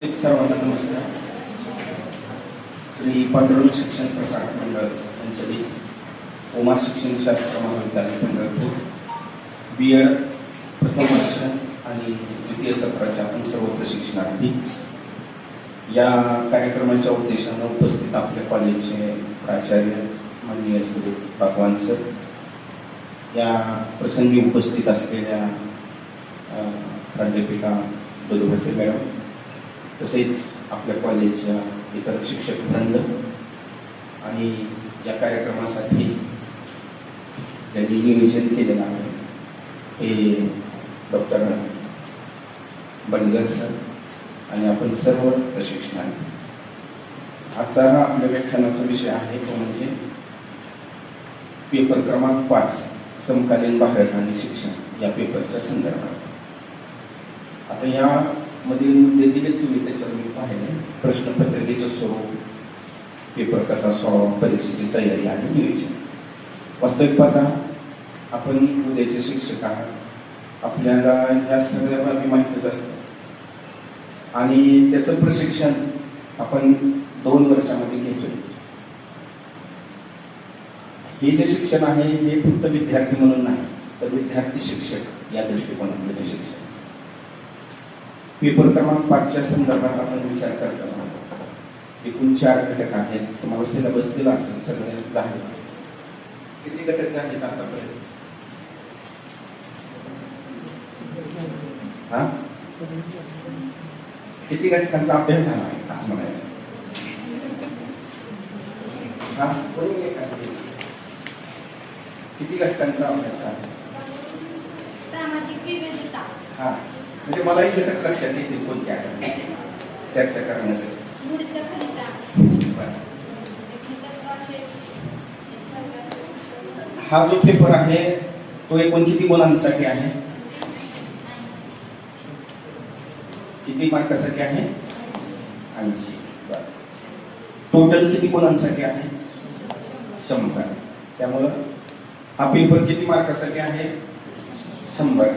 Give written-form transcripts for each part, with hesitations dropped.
सर्वांना नमस्कार. श्री पांडुरंग शिक्षण प्रसारक मंडळ संचलित उमा शिक्षण शास्त्र महाविद्यालय पंढरपूर B.एड प्रथम वर्ष आणि द्वितीय सत्राच्या आपण सर्व प्रशिक्षणार्थी या कार्यक्रमाच्या उद्देशानं उपस्थित आपल्या कॉलेजचे प्राचार्य माननीय श्री भगवान सर, या प्रसंगी उपस्थित असलेल्या प्राध्यापिका दुर्गवते मॅडम, तसेच आपल्या कॉलेजच्या इतर शिक्षक वृंद आणि या कार्यक्रमासाठी ज्यांनी नियोजन केलेलं आहे हे डॉक्टर बनगर सर आणि आपण सर्व प्रशिक्षणार्थी. आजचा आपल्या व्याख्यानाचा विषय आहे तो म्हणजे पेपर क्रमांक 5 समकालीन बाहेर आणि शिक्षण या पेपरच्या संदर्भात. आता या मधील मुद्दे दिले तुम्ही त्याच्यावर मी पाहिले. प्रश्नपत्रिकेचं स्वरूप, पेपर कसा सॉल्व, परीक्षेची तयारी आणि नियोजन. वास्तविक पाहता आपण उद्याचे शिक्षक आहात, आपल्याला ह्या सगळ्या बाबी माहितीच असतात आणि त्याचं प्रशिक्षण आपण 2 वर्षामध्ये घेतोय. हे जे शिक्षण आहे हे फक्त विद्यार्थी म्हणून नाही, तर विद्यार्थी शिक्षक या दृष्टिकोनातले शिक्षण. पेपर क्रमांक 5च्या संदर्भात आपण विचार करताना एकूण 4 घटक आहेत. तुम्हाला सिलेबस दिला असेल, सगळे झाले. किती घटक झाले आतापर्यंत? हा, किती घटकांचा अभ्यास झाला आहे असं म्हणायचं? हा, किती घटकांचा अभ्यास झाला? सामाजिक विविधता. हा, म्हणजे मलाही घटक लक्षात येतील कोणत्या चर्चा करण्यासाठी. हा जो पेपर आहे तो एकूण किती गुणांसाठी आहे? किती मार्कासाठी आहे? 80. टोटल किती गुणांसाठी आहे? 100. त्यामुळं हा पेपर किती मार्कासाठी आहे? 100.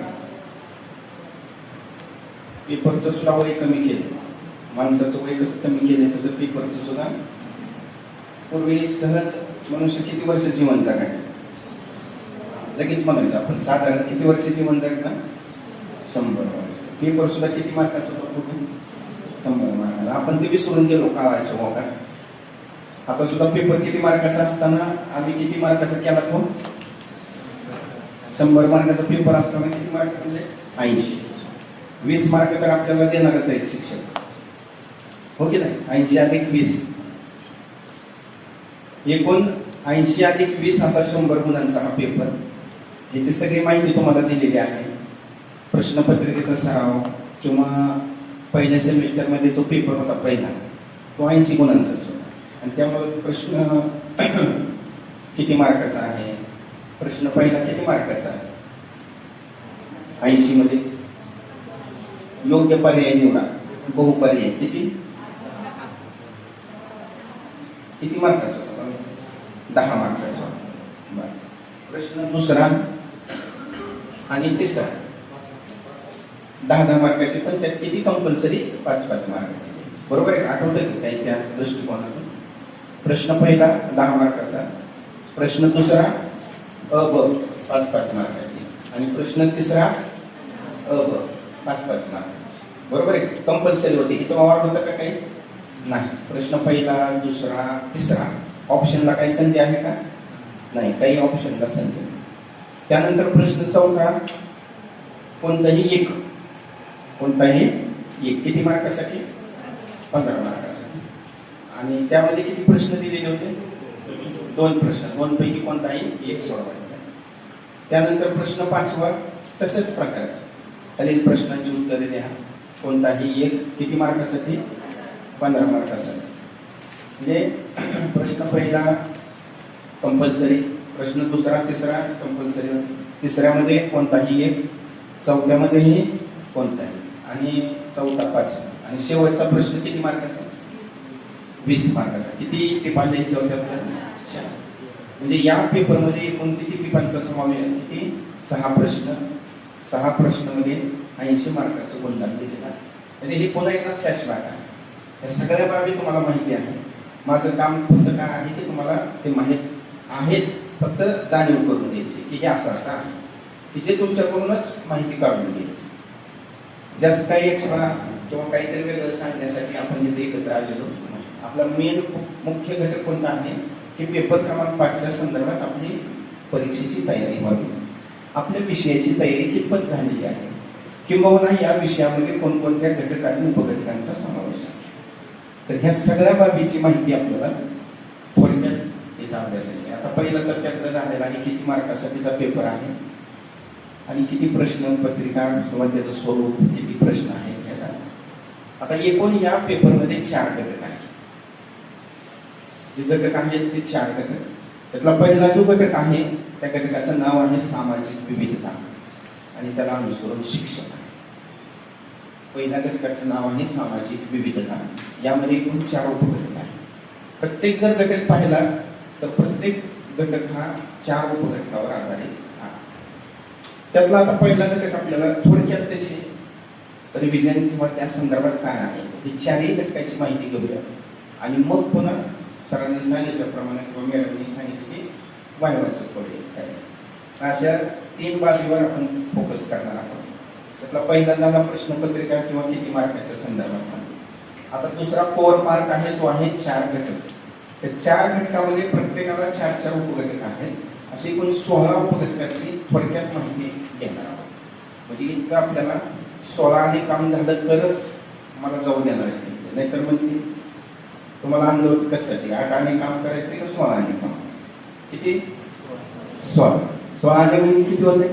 पेपरचं सुद्धा वय कमी केलं. माणसाचं वय कसं कमी केलं तसं पेपरचं सुद्धा. पूर्वी सहज मनुष्य किती वर्ष जीवन जगायचं? लगेच म्हणायचं आपण साधारण किती वर्ष जीवन जगता? 100 वर्ष. पेपर सुद्धा किती मार्काचा होता? 100 मार्काचा. आपण ते विसरून गेलो काळाच्या मोकात. आता सुद्धा पेपर किती मार्काचा असताना आम्ही किती मार्काचा केला तो? 100 मार्काचा पेपर असताना किती मार्क म्हणजे 80. 20 मार्क तर आपल्याला देणारच आहेत शिक्षक, हो की नाही? 80 अधिक 20 एकूण 80 अधिक 20 असा 100 गुणांचा हा पेपर. याची सगळी माहिती तुम्हाला दिलेली आहे. प्रश्नपत्रिकेचा सराव किंवा पहिल्या सेमिस्टरमध्ये जो पेपर होता पहिला तो 80 गुणांचाच होता. आणि त्यामुळे प्रश्न किती मार्काचा आहे? प्रश्न पहिला किती मार्काचा आहे? 80 मध्ये योग्य पर्याय निवडा. बहुपर्याय किती मार्काचा होता? 10 मार्काचा होता. प्रश्न दुसरा आणि तिसरा 10 मार्काचे, पण त्यात किती कंपल्सरी? 5 मार्काचे. बरोबर आहे? आठवतं की काही त्या दृष्टिकोनातून? प्रश्न पहिला 10 मार्काचा, प्रश्न दुसरा अ ब 5 मार्काचे आणि प्रश्न तिसरा अ ब 5 मार्काचे. बरोबर आहे? कंपल्सरी होती. इथं वाढ होतं का काही? नाही. प्रश्न पहिला, दुसरा, तिसरा ऑप्शनला काही संधी आहे का? नाही, काही ऑप्शनला संधी. त्यानंतर प्रश्न चौथा कोणताही एक किती मार्कासाठी? 15 मार्कासाठी. आणि त्यामध्ये किती प्रश्न दिलेले होते? 2 प्रश्न. 2 पैकी कोणताही एक सोडवायचा. त्यानंतर प्रश्न 5वा तसेच प्रकारचा. खालील प्रश्नांची उत्तरे द्या. कोणताही एक किती मार्कासाठी? 15 मार्कासाठी. म्हणजे प्रश्न पहिला कंपल्सरी, प्रश्न दुसरा तिसरा कंपल्सरी, तिसऱ्यामध्ये कोणताही एक, चौथ्यामध्येही कोणताही, आणि चौथा 5. आणि शेवटचा प्रश्न किती मार्काचा? 20 मार्काचा. किती टिपा द्यायच्या होत्या आपल्याला? 4. म्हणजे या पेपरमध्ये एकूण किती टिपांचा समावेश आहे? किती? 6 प्रश्न. 6 प्रश्नामध्ये 80 मार्काचं गुणधर्म दिलेला आहे. म्हणजे ही पुन्हा एकदा फ्लॅशबॅक आहे. या सगळ्या बाबी तुम्हाला माहिती आहे. माझं काम फक्त काय आहे की तुम्हाला ते माहीत आहेच, फक्त जाणीव करून द्यायची की हे असं असं आहे, की जे तुमच्याकडूनच माहिती काढून घ्यायची. जास्त काही एक्स्ट्रा किंवा काहीतरी वेगळं सांगण्यासाठी आपण इथे एकत्र आलेलो नाही. आपला मेन मुख्य घटक कोणता आहे की पेपर क्रमांक 5च्या संदर्भात आपली परीक्षेची तयारी व्हावी, आपल्या विषयाची तयारी कितपत झालेली आहे, किंबहुना या विषयामध्ये कोणकोणत्या घटक आणि उपघटकांचा समावेश आहे. तर ह्या सगळ्या बाबीची माहिती आपल्याला थोडक्यात इथं अभ्यासायची. आता पहिलं तर त्यातलं झालेलं आहे किती मार्कासाठीचा पेपर आहे आणि किती प्रश्न पत्रिका किंवा त्याचं स्वरूप, किती प्रश्न आहे याचा. आता एकूण या पेपरमध्ये 4 घटक आहेत. जे घटक आहेत ते 4 घटक. त्यातला पहिला जो घटक आहे त्या घटकाचं नाव आहे सामाजिक विविधता आणि त्याला अनुसरून शिक्षण आहे. पहिल्या घटकाचं नाव आहे सामाजिक विविधता. यामध्ये एकूण 4 उपघटक आहेत. प्रत्येक जर घटक पाहिला तर प्रत्येक घटक हा 4 उपघटकावर आधारित आहे. त्यातला आता पहिला घटक आपल्याला थोडक्यात त्याची रिव्हिजन किंवा त्या संदर्भात काय आहे ही 4ही घटकाची माहिती घेऊया आणि मग पुन्हा सरांनी सांगितल्याप्रमाणे किंवा मॅडमनी सांगितलं की वायवाचं पडेल काय, अशा 3 बाबीवर आपण फोकस करणार आहोत. त्यातला पहिला झाला प्रश्नपत्रिका किंवा किती मार्काच्या संदर्भात. आता दुसरा कोर मार्क आहे तो आहे 4 घटक. त्या 4 घटकामध्ये प्रत्येकाला 4 उपघटक आहेत. असे एकूण 16 उपघटकाची थोडक्यात माहिती घेणार आहोत. म्हणजे इतकं आपल्याला 16 काम झालं तरच मला जाऊ देणार आहे, नाहीतर म्हणते तुम्हाला आणलं होतं कशासाठी 8 काम करायचं का 16 काम, किती 16 म्हणजे किती होते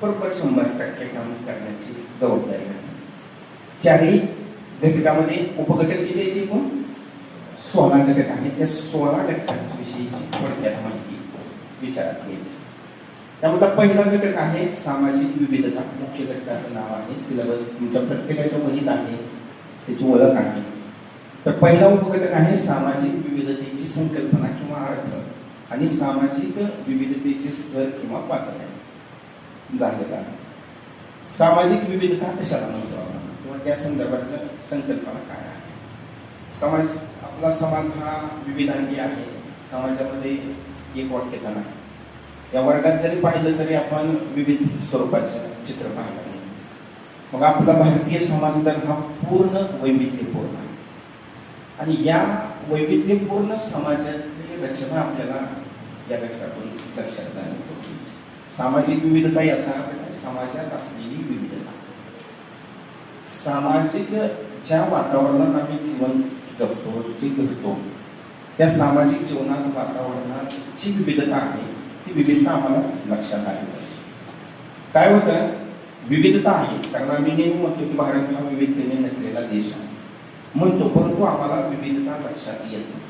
बरोबर 100% काम करण्याची जबाबदारी आहे. 4ही घटकामध्ये उपघटक किती येते पण 16 घटक आहेत. त्या 16 घटकांविषयीची थोडक्यात माहिती विचारात घ्यायची. त्यामुळे पहिला घटक आहे सामाजिक विविधता. मुख्य घटकाचं नाव आहे, सिलेबस तुमच्या प्रत्येकाच्या वहीत आहे, त्याची ओळख आहे. तर पहिला उपघटक आहे सामाजिक विविधतेची संकल्पना किंवा अर्थ आणि सामाजिक विविधतेचे स्तर किंवा पातळ्या झालेला आहे. सामाजिक विविधता कशाला म्हणतो आपण किंवा त्या संदर्भातल्या संकल्पना काय आहे. समाज, आपला समाज हा विविधांगी आहे. समाजामध्ये एक वाक्यता नाही. या वर्गात जरी पाहिलं तरी आपण विविध स्वरूपाचं चित्र पाहिलं नाही. मग आपला भारतीय समाज तर हा पूर्ण वैविध्यपूर्ण आहे आणि या वैविध्यपूर्ण समाजातली रचना आपल्याला या घटकातून लक्षात जाणवतो. सामाजिक विविधता याचा अर्थ आहे समाजात असलेली विविधता. सामाजिक ज्या वातावरणात आम्ही जीवन जगतो, जे करतो, त्या सामाजिक जीवनात वातावरणात जी विविधता आहे ती विविधता आम्हाला लक्षात आली पाहिजे. काय होतं, विविधता आहे कारण आम्ही नेहमी म्हणतो की भारत हा विविधतेने नटलेला देश आहे म्हणतो, परंतु आम्हाला विविधता लक्षात येत नाही.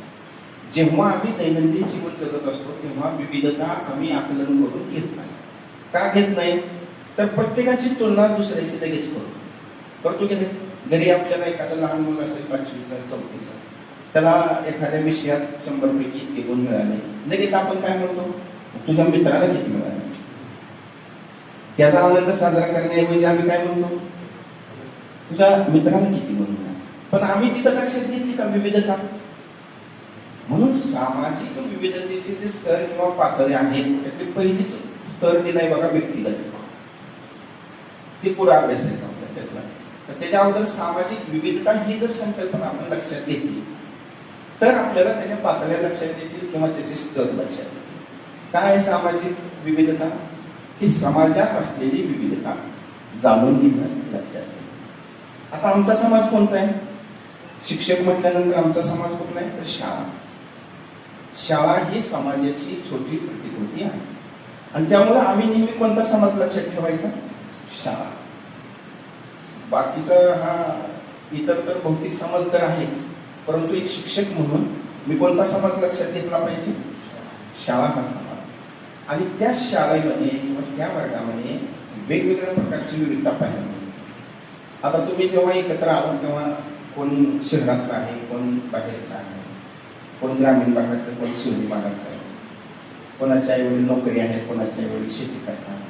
जेव्हा आम्ही दैनंदिन जीवन जगत असतो तेव्हा विविधता आम्ही आकलन करून घेत नाही. का घेत नाही तर प्रत्येकाची तुलना दुसऱ्याची लगेच करतो की नाही. घरी आपल्याला एखादं लहान मुलं असेल 5वीचा 4थीचा, त्याला एखाद्या विषयात 100 पैकी इतके गुण मिळाले, लगेच आपण काय म्हणतो तुझ्या मित्राला किती मिळाले. त्याचा आनंद साजरा करण्याऐवजी आम्ही काय म्हणतो तुझ्या मित्राला किती गुण मिळाले. पण आम्ही तिथं लक्षात घेतली का विविधता. म्हणून सामाजिक विविधतेचे जे स्तर किंवा पातळी आहेत त्यातली पहिलीच स्तर दिलाय बघा व्यक्तिगत. ते पुढे अभ्यासायचं आपल्या त्यातला. तर त्याच्या अगोदर सामाजिक विविधता ही जर संकल्पना आपण लक्षात घेतली तर आपल्याला त्याच्या पातळ्या लक्षात येतील किंवा त्याचे स्तर लक्षात येतील. काय सामाजिक विविधता, ही समाजात असलेली विविधता जाणून घेणं लक्षात येईल. आता आमचा समाज कोणता आहे, शिक्षक म्हटल्यानंतर आमचा समाज कुठला आहे तर शाळा. शाळा ही समाजाची छोटी प्रतिकृती आहे आणि त्यामुळे आम्ही नेहमी कोणता समाज लक्षात ठेवायचा, शाळा. बाकीचा हा इतर तर भौतिक समाज तर आहेच, परंतु एक शिक्षक म्हणून मी कोणता समाज लक्षात घेतला पाहिजे, शाळा हा समाज. आणि त्या शाळेमध्ये किंवा त्या वर्गामध्ये वेगवेगळ्या प्रकारची विविधता पाहायला मिळते. आता तुम्ही जेव्हा एकत्र आलात तेव्हा कोण शहरातला आहे, कोण बाहेरचा आहे, कोण ग्रामीण भागातलं, कोण शहरी भागातलं आहे, कोणाच्या आईवडील नोकरी आहे, कोणाच्या आईवडील शेती करतात,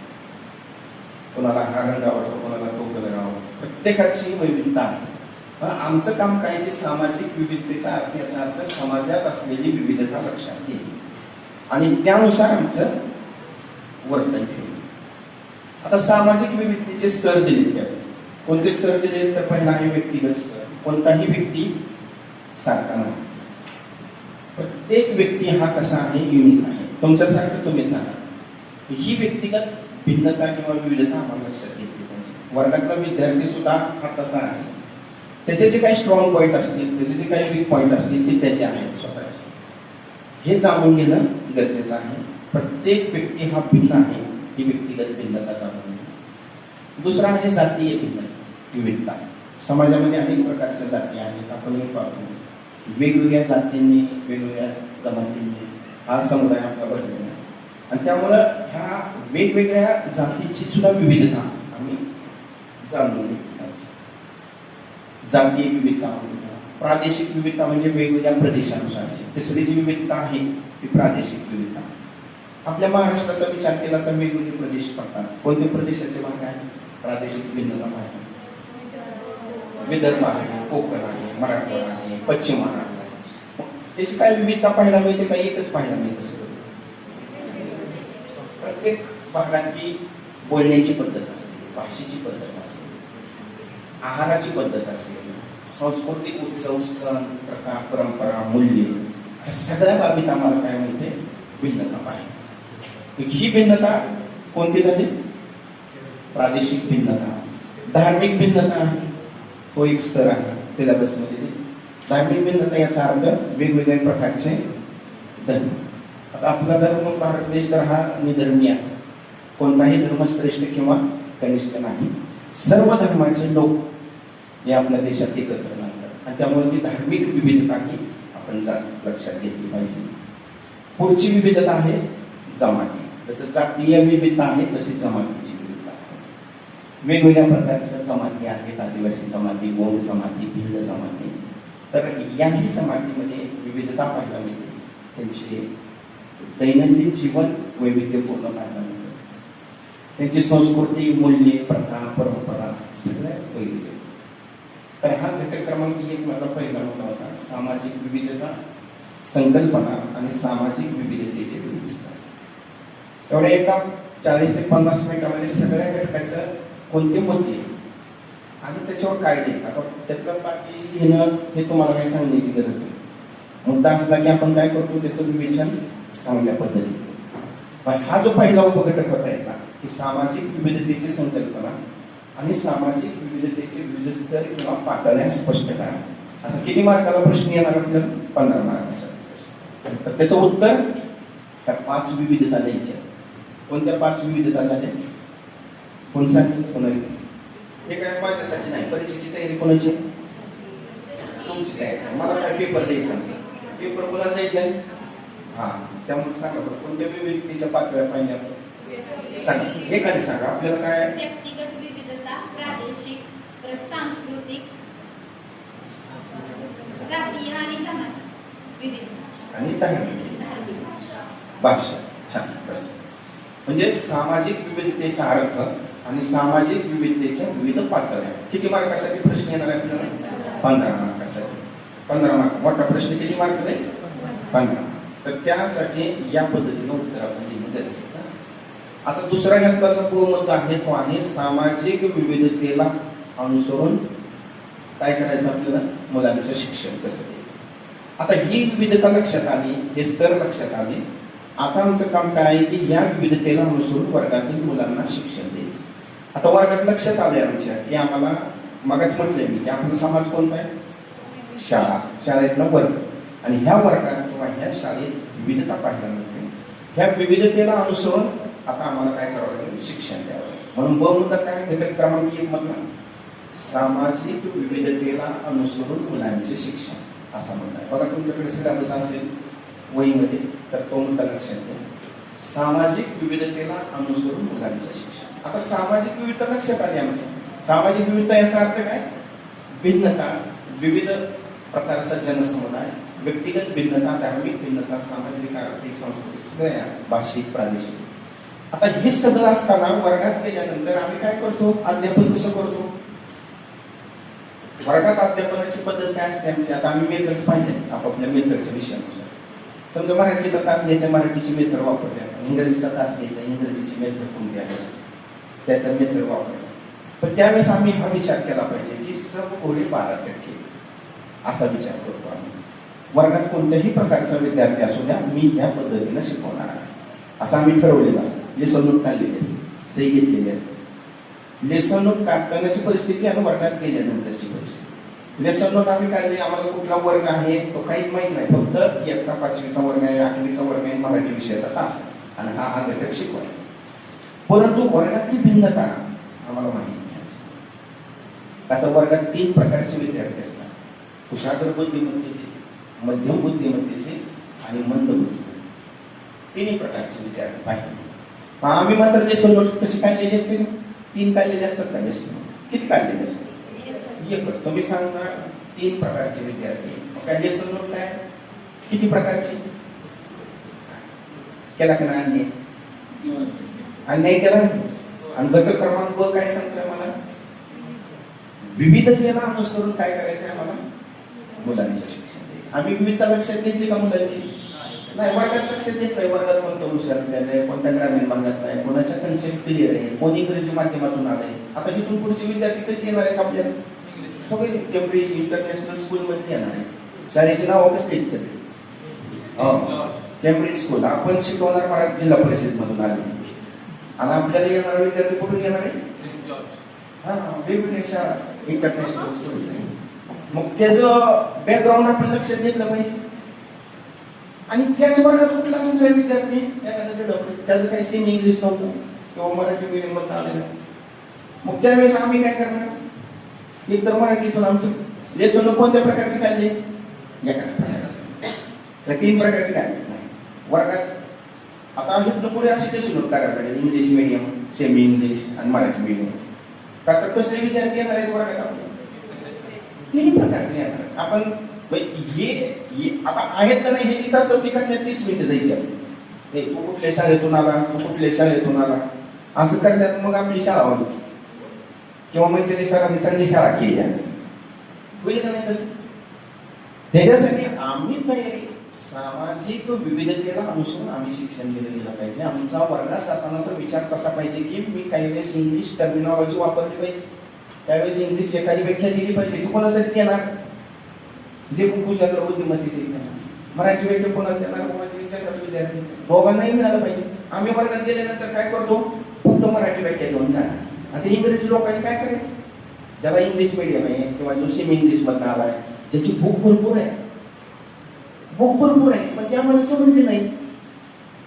कोणाला हा रंग आवडतो, कोणाला तो कलर आवडतो. प्रत्येकाची वैविधता आहे. आमचं काम काय की सामाजिक विविधतेचा अर्थ, याचा अर्थ समाजात असलेली विविधता लक्षात घेणे आणि त्यानुसार आमचं वर्तन ठेवणे. आता सामाजिक विविधतेचे स्तर दिले त्यात. कोणते स्तर दिले तर पहिला आहे व्यक्तिगत स्तर. कोणताही व्यक्ती सारखा नाही. प्रत्येक व्यक्ती हा कसा आहे, युनिक आहे. तुमच्यासारखं तुम्ही सांगा. ही व्यक्तिगत भिन्नता किंवा विविधता आम्हाला लक्षात घेतली पाहिजे. वर्गातला विद्यार्थी सुद्धा हा तसा आहे. त्याचे जे काही स्ट्रॉंग पॉईंट असतील, त्याचे जे काही वीक पॉईंट असतील ते त्याचे आहेत स्वतःचे. हे जाणून घेणं गरजेचं आहे. प्रत्येक व्यक्ती हा भिन्न आहे, ही व्यक्तिगत भिन्नता जाणून घेणं. दुसरा आहे जातीय विविधता. समाजामध्ये अनेक प्रकारच्या जाती आहेत. आपण हे पाहतो वेगवेगळ्या जातींनी, वेगवेगळ्या जमातींनी हा समुदाय आपला बनलेला आहे आणि त्यामुळं ह्या वेगवेगळ्या जातीची सुद्धा विविधता आम्ही जाणून घेतली पाहिजे. जातीय विविधता, प्रादेशिक विविधता म्हणजे वेगवेगळ्या प्रदेशानुसारची. तिसरी जी विविधता आहे ती प्रादेशिक विविधता. आपल्या महाराष्ट्राचा विचार केला तर वेगवेगळे प्रदेश पडतात. कोणते प्रदेशाचे भाग आहेत? प्रादेशिक भिन्नता आहे. विदर्भ आहे, कोकण आहे, मराठवाडा आहे, पश्चिम महाराष्ट्र आहे. त्याची काय विविधता पाहायला मिळते? काही एकच पाहायला मिळते. सगळं प्रत्येक भागातली बोलण्याची पद्धत असते, भाषेची पद्धत असते, आहाराची पद्धत असते, सांस्कृतिक उत्सव, सण, प्रथा, परंपरा, मूल्य, ह्या सगळ्या बाबीत आम्हाला काय मिळते? भिन्नता पाहिजे. ही भिन्नता कोणती झाली? प्रादेशिक भिन्नता. धार्मिक भिन्नता आहे, तो एक स्तर आहे सिलेबसमध्ये. धार्मिक भिन्नता याचा अर्थ वेगवेगळ्या प्रकारचे धर्म. आता आपला धर्म, भारत देश तर हा निधर्मी आहे. कोणताही धर्म श्रेष्ठ किंवा कनिष्ठ नाही. सर्व धर्माचे लोक हे आपल्या देशात एकत्र राहतात आणि त्यामुळे ती धार्मिक विविधताही आपण लक्षात घेतली पाहिजे. पुढची विविधता आहे जमाती. जसं जातीय विविधता आहे तशी जमातीची विविधता आहे. वेगवेगळ्या प्रकारच्या जमाती आहेत. आदिवासी जमाती, गोंड जमाती, भिल्ल जमाती. तर याही जमातीमध्ये विविधता पाहायला मिळते. त्यांचे दैनंदिन जीवन वैविध्यपूर्ण पाहायला मिळते. त्यांची संस्कृती, मूल्ये, प्रथा, परंपरा सगळ्या वैविध्य. तर हा घटक क्रमांक 1 माझा पहिला मुद्दा होता, सामाजिक विविधता, संकल्पना आणि सामाजिक विविधतेचे विविध स्तर. एवढ्या एका 40 ते 50 मिनिटामध्ये सगळ्या घटकाचं कोणते मुद्दे आणि त्याच्यावर काय द्यायचं. आता त्यातलं बाकी घेणं हे तुम्हाला काही सांगण्याची गरज नाही. मुद्दा असला की आपण काय करतो, त्याचं विवेचन चांगल्या पद्धतीने. पण हा जो पहिला उपघटक होता याचा की सामाजिक विविधतेची संकल्पना आणि सामाजिक विविधतेचे विविध स्तर किंवा पातळ्या स्पष्ट करा. असं किती मार्काला प्रश्न येणार आपल्याला? 15 मार्काचा. तर त्याचं उत्तर त्या 5 विविधता द्यायच्या. कोणत्या 5 विविधता झाल्या? कोणसाठी? कोणाची? हे काय माझ्यासाठी नाही. परीक्षेची तयारी कोणाची? तुमची तयारी. मला काय पेपर द्यायचा? पेपर कोणाला द्यायचा आहे? हा, त्यामुळे सांगा बरं कोणत्या विविधतेच्या पातळ्या पाहिजे आपण? सांगा, एखादी सांगा. आपल्याला काय? व्यक्तिगत विविधता, प्रादेशिक, परत सांस्कृतिक, जातीय आणि जमाती विविधता आणि धार्मिक धार्मिक भाषा. छान. बस म्हणजे सामाजिक विविधतेचा अर्थ आणि सामाजिक विविधतेच्या विविध पातळ्या. किती मार्कासाठी प्रश्न येणार आहे आपल्याला? 15 मार्कासाठी. 15 मार्क. मोठा प्रश्न किती मार्क आहे? 15. तर त्यासाठी या पद्धतीनं उत्तर आपण देणं गरजेचं आहे. आता दुसरा घेतला जो मुद्दा आहे तो आहे सामाजिक विविधतेला अनुसरून काय करायचं आपल्याला? मुलांचं शिक्षण कसं द्यायचं. आता ही विविधता लक्षात आली, हे स्तर लक्षात आले. आता आमचं काम काय आहे की या विविधतेला अनुसरून वर्गातील मुलांना शिक्षण द्यायचं. आता वर्गात लक्षात आले आमच्या की आम्हाला मगाच म्हटलंय मी की आपला समाज कोणता आहे? शाळा. शाळेतला वर्ग. आणि ह्या वर्गात किंवा ह्या शाळेत विविधता पाहायला मिळते. ह्या विविधतेला अनुसरून आता आम्हाला काय करावं लागेल? शिक्षण द्यावं. म्हणून ब मुद्दा काय? घटक क्रमांक 1 मधला सामाजिक विविधतेला अनुसरून मुलांचे शिक्षण असा मुद्दा आहे. बघा तुमच्याकडे सिलेबस असेल वहीमध्ये तर तो मुद्दा लक्षात घ्या. सामाजिक विविधतेला अनुसरून मुलांचं शिक्षण. आता सामाजिक विविधता लक्षात आली आमच्या. सामाजिक विविधता याचा अर्थ काय? भिन्नता, विविध प्रकारचा जनसमुदाय, व्यक्तिगत भिन्नता, धार्मिक भिन्नता, सामाजिक, आर्थिक, सांस्कृतिक, सगळ्या भाषिक, प्रादेशिक. आता हे सगळं असताना वर्गात गेल्यानंतर आम्ही काय करतो? अध्यापन कसं करतो? वर्गात अध्यापनाची पद्धत काय असते आमची? आता आम्ही मेथड्स पाहिले आपापल्या मेथडच्या विषयानुसार. समजा मराठीचा तास घ्यायचा, मराठीची मेथड वापरते आपण. इंग्रजीचा तास घ्यायचा, इंग्रजीची मेथड कोणती आहे त्या मेथड वापरते. पण त्यावेळेस आम्ही हा विचार केला पाहिजे की सब कोणी 12% असा विचार करतो आम्ही. वर्गात कोणत्याही प्रकारचा विद्यार्थी असू द्या, मी ह्या पद्धतीनं शिकवणार आहे असं आम्ही ठरवलेलं असतं. लेसन नोट काढलेली असते, सही घेतलेली असते. लेसन नोट काढतानाची परिस्थिती आणि वर्गात गेल्यानंतरची परिस्थिती. लेसन नोट आम्ही काढली, आम्हाला कुठला वर्ग आहे तो काहीच माहित नाही, फक्त इयत्ता 5वीचा वर्ग आहे, 8वीचा वर्ग आहे, मराठी विषयाचा तास आहे आणि हा घटक शिकवायचा. परंतु वर्गातली भिन्नता आम्हाला माहिती नाही. आता वर्गात 3 प्रकारचे विद्यार्थी असतात: कुशाग्र बुद्धिमत्तेचे, मध्यम बुद्धिमत्तेचे आणि मंद बुद्धिमत्तेचे. 3 प्रकारचे विद्यार्थी पाहिजे. आम्ही मात्र लेसन नोट कशी काढलेली असते? 3 काढलेले असतात का लेसन नोट? किती काढलेले असतात? एकच. तुम्ही सांगा 3 प्रकारचे विद्यार्थी. काय लेसन नोट काय? किती प्रकारची? केला का नाही? अन्याय केला. आणि घटक क्रमांक ब काय सांगतोय मला? विविधतेला अनुसरून काय करायचंय मला? मुलांचं शिक्षण द्यायचं. आम्ही विविधता लक्षात घेतली का मुलांची? नाही. वर्गात लक्षात घेत नाही. वर्गात कोणतं हुशार आहे, कोणत्या ग्रामीण भागात नाही, कोणाच्या कन्सेप्ट क्लिअर आहे, कोणी इंग्रजी माध्यमातून आलंय. आता तिथून पुढचे विद्यार्थी कसे येणार आहेत आपल्याला? सगळे केम्ब्रिज इंटरनॅशनल स्कूल मध्ये येणार आहे. शाळेचे नाव कसलीच सगळे केम्ब्रिज स्कूल. आपण शिकवणार मराठी जिल्हा परिषद मधून आले आणि आपल्याला येणारा विद्यार्थी कुठून येणार आहे? वेगवेगळ्या शाळा इंटरनॅशनल स्कूल्स आहे. मग त्याचं बॅकग्राऊंड आपण लक्षात घेतलं पाहिजे. आणि त्याच वर्गात कुठला असणारा विद्यार्थी त्याचं काही सेमी इंग्लिश नव्हतं किंवा मराठी मीडियम मधून आलेलं. मग त्यावेळेस आम्ही काय करणार? एक तर मराठीतून आमचं लेसन कोणत्या प्रकारचे काढले? एकाच प्रकारचे. 3 प्रकारचे काढले नाही वर्गात. आता आम्ही पुढे अशी लेसन करायला लागेल: इंग्लिश मीडियम, सेमी इंग्लिश आणि मराठी मीडियम. तर कसले विद्यार्थी येणार आहेत वर्गात? आपले 3 प्रकारचे येणार. आपण हे आता आहेत का नाही ह्याची चाचपणी करण्यात 30 मिनिटं जायची आपली. तू कुठल्या शाळेतून आला, तू कुठल्या शाळेतून आला असं करण्यात मग आपली शाळा होती किंवा मग त्याने सरांनी चांगली शाळा केली आज होईल का नाही? तसं त्याच्यासाठी आम्ही तयारी सामाजिक विविधतेला अनुसरून आम्ही शिक्षण दिलं पाहिजे. आमचा वर्गात जातानाचा विचार तसा पाहिजे की मी काही वेळेस इंग्लिश टर्मिनॉलॉजी वापरली पाहिजे, त्यावेळेस इंग्लिश एखादी व्याख्या दिली पाहिजे. तू कोणासाठी येणार? जे कुशाग्र बुद्धिमत्तेचे मराठी व्याख्या कोणाला देणार? कोणाचे विचार विद्यार्थी दोघांनाही मिळालं पाहिजे. आम्ही वर्गात गेल्यानंतर काय करतो? फक्त मराठी व्याख्या घेऊन जाणार. आता इंग्रजी लोकांनी काय करायचं? ज्याला इंग्लिश मीडियम आहे किंवा जो सेमी इंग्लिश मधून आलाय, ज्याची बुक भरपूर आहे, पण ते आम्हाला समजली नाही.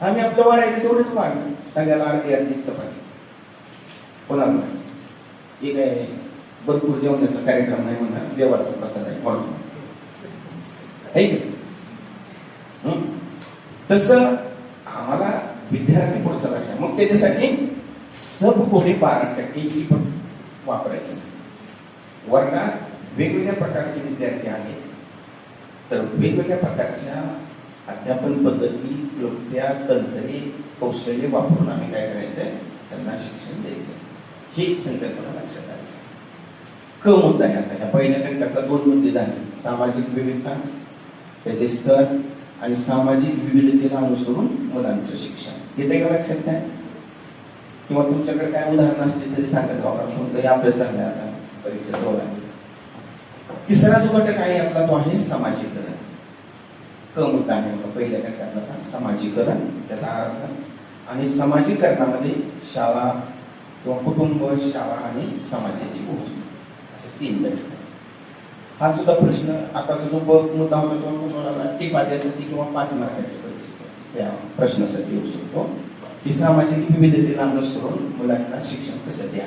आम्ही आपलं वाढायचं तेवढंच वाढलं, सगळ्याला अर्धी चपाती. कोणाला हे काय भरपूर जेवणाचा कार्यक्रम नाही म्हणणार, देवाचा प्रसाद आहे म्हणून. तसं आम्हाला विद्यार्थी पुढचं लक्षात. मग त्याच्यासाठी सब कोणी 12% ही पण वापरायचं. वर्गात वेगवेगळ्या प्रकारचे विद्यार्थी आहेत, तर वेगवेगळ्या प्रकारच्या अध्यापन पद्धती, क्लुप्त्या, तंत्रे, कौशल्य वापरून आम्ही काय करायचंय? त्यांना शिक्षण द्यायचं. ही संकल्पना लक्षात आली. क मुद्दा आहे आता. या पहिल्या घटकाचा 2 मुद्दे झाले: सामाजिक विविधता, त्याचे स्तर आणि सामाजिक विविधतेला अनुसरून मुलांचं शिक्षण. येते का लक्षात? काय किंवा तुमच्याकडे काय उदाहरण असले तरी सांगत जाऊ. तुमचं अभ्यास झाला आता परीक्षा जवळ आहे. तिसरा जो घटक आहे आपला तो आहे समाजीकरण. क मुद्दा आहे पहिल्या घटकाचा समाजीकरण, त्याचा अर्थ. आणि समाजीकरणामध्ये शाळा किंवा कुटुंब, शाळा आणि समाजाची भूमिका असे 3 घटक. हा सुद्धा प्रश्न आताचा जो मुद्दा होता तो तुम्हाला टिपाद्यासाठी किंवा 5 मार्काच्या परीक्षेसाठी त्या प्रश्नासाठी येऊ शकतो की सामाजिक विविधतेला अनुसरून मुलांना शिक्षण कसं द्या.